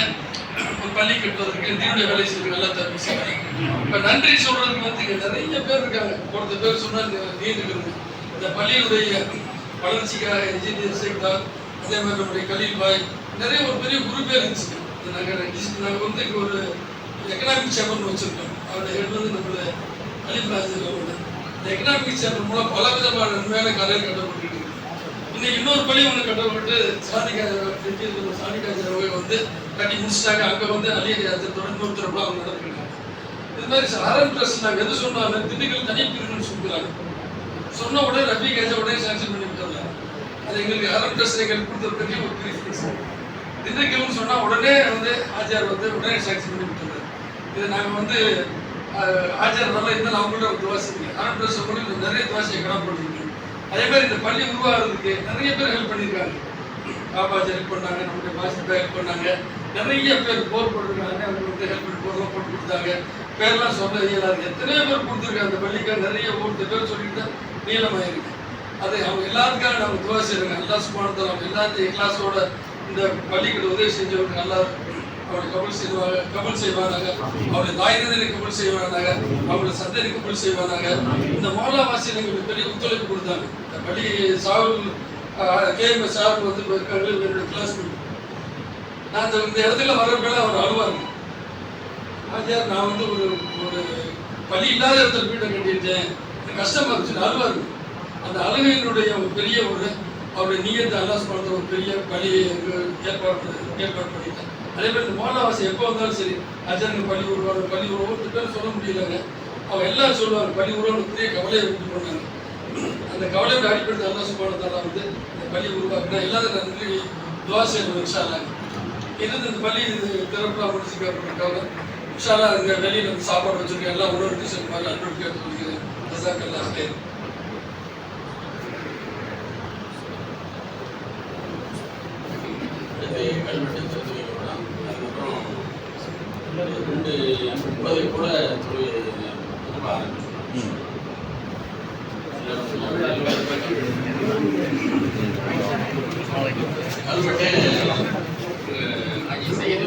ஒரு பள்ளி கட்டுவதற்கு தீனுடைய வேலை செய்யறதுக்கு நல்லா தரப்பு செய்வாங்க. இப்ப நன்றி சொல்றதுக்கு வந்து நிறைய பேர் இருக்காங்க. ஒருத்தர் பேர் சொன்னா நீங்க இந்த பள்ளியுடைய வளர்ச்சிக்காக இன்ஜினியர் சேகர், அதே மாதிரி நம்முடைய கலீல் பாய், நிறைய ஒரு பெரிய குரு பேர் இருந்துச்சு. நாங்கள் வந்து இங்கே ஒரு எக்கனாமிக் சேம்பர் வச்சிருக்கோம். அவருடைய ஹெட் வந்து நம்மளுடைய அலிப் ராஜர் அவங்க. இந்த எக்கனாமிக் சேம்பர் மூலம் பல விதமான நன்மையான கதைகள் கட்டப்பட்டு இருக்கு. இன்னைக்கு இன்னொரு பள்ளி ஒன்று கட்டப்பட்டு சாணிக்காஜர் வந்து கட்டி முடிச்சிட்டாங்க. அங்கே வந்து அலியாஜத்தோட இன்னொருத்தரப்போ அவங்க நடந்துருக்காங்க. இது மாதிரி அறம் ட்ரஸ்ட் நாங்கள் எது சொன்னாலும் திண்டுக்கல் தனிப்பிரிவுன்னு சொல்லுறாங்க. சொன்ன உடனே ரஃபி கேஜா உடனே சாங்ஷன் பண்ணி விட்டாங்க. அது எங்களுக்கு அறம் ட்ரஸ்ட் எங்களுக்கு கொடுத்த பெரிய ஒரு ப்ரீஃபரன்ஸ். திண்டுக்கல்னு சொன்னால் உடனே வந்து ஆச்சார் வந்து உடனே சாங்ஷன் பண்ணி விட்டாங்க. இது நாங்கள் வந்து ஆச்சார் நல்லா இருந்தாலும் அவங்கள்ட்ட ஒரு துவாசிங்க அறம் ட்ரஸ்ட் கூட நிறைய துவாசியை கடப்பட்டுருக்கோம். அதே மாதிரி இந்த பள்ளி உருவாகிறதுக்கு நிறைய பேர் ஹெல்ப் பண்ணியிருக்காங்க. பாபாஜி ஹெல்ப் பண்ணாங்க, நம்மளுடைய பாசிப்பா ஹெல்ப் பண்ணாங்க, நிறைய பேர் போர் போட்டிருக்காங்க. அவங்க வந்து ஹெல்ப் பண்ணி போர்லாம் போட்டு கொடுத்தாங்க. பேர்லாம் சொல்ல இயலாது, எத்தனையோ பேர் கொடுத்துருக்காங்க. அந்த பள்ளிக்காக நிறைய ஒருத்தர் பேர் சொல்லிட்டு தான் நீளமாயிருக்கு. அது அவங்க எல்லாத்துக்காக நம்ம துவா செய்யறாங்க. அல்லாஹ் சுப்ஹானஹு வ தஆலா எல்லாத்தையும் இக்லாஸோட இந்த பள்ளிக்கு உதவி செஞ்சவங்க நல்லா அவருடைய கபூல் செய்வானாங்க. அவருடைய தாயினரை கபூல் செய்வானாங்க. அவருடைய சந்தனை கபூல் செய்வானாங்க. இந்த மௌலாவாசி எங்களுக்கு பெரிய ஒத்துழைப்பு கொடுத்தாங்க. இந்த பள்ளி சாவுல் கேஎம்எஸ் சாவுல் வந்து இருக்காங்க, என்னுடைய கிளாஸ்மேட். நான் இந்த இடத்துல வரப்பெல்லாம் அவர் அழுவாங்க. ஆச்சார் நான் வந்து ஒரு பள்ளி இல்லாத இடத்துல வீட்டை கட்டியிருக்கேன், கஷ்டமா இருந்துச்சு, அழுவாங்க. அந்த அழுகையினுடைய ஒரு பெரிய ஒரு அவருடைய நீயத்தை அல்லாஹ் சுப்ஹானஹு ஒரு பெரிய பள்ளியை ஏற்பாடு பண்ணிட்டேன். அதே மாதிரி இந்த மௌலாவாசி எப்போ வந்தாலும் சரி, ஆச்சாருக்கு பள்ளி ஒவ்வொரு பேரும் சொல்ல முடியலங்க. அவங்க எல்லாம் சொல்லுவாங்க பள்ளி உருவான பெரிய கவலையை உண்டு பண்ணாங்க. அந்த கவலையோட அடிப்படை அல்லாஹ் சுப்ஹானஹு வ தஆலா வந்து இந்த பள்ளி உருவாக்குனா எல்லாரும் நன்றி துவா செய்யணும் இன்ஷா அல்லாஹ். இது இந்த பள்ளி திறப்புலாம் முடிச்சுக்காக இன்ஷா அல்லாஹ் இங்கே வெளியில் வந்து சாப்பாடு வச்சுருக்கேன், எல்லாம் உணவு டிஷன் மாதிரி அன்பு கேட்டு கொடுக்குறேன். ஜஸாக்கல்லாஹ் ஹைர். கல்வெட்டு தெரிஞ்சு வைக்கப்படும். அதுக்கப்புறம் 2:30 கூட தொழில் ரொம்ப ஆரம்பிச்சிடும். கல்வெட்டு செய்து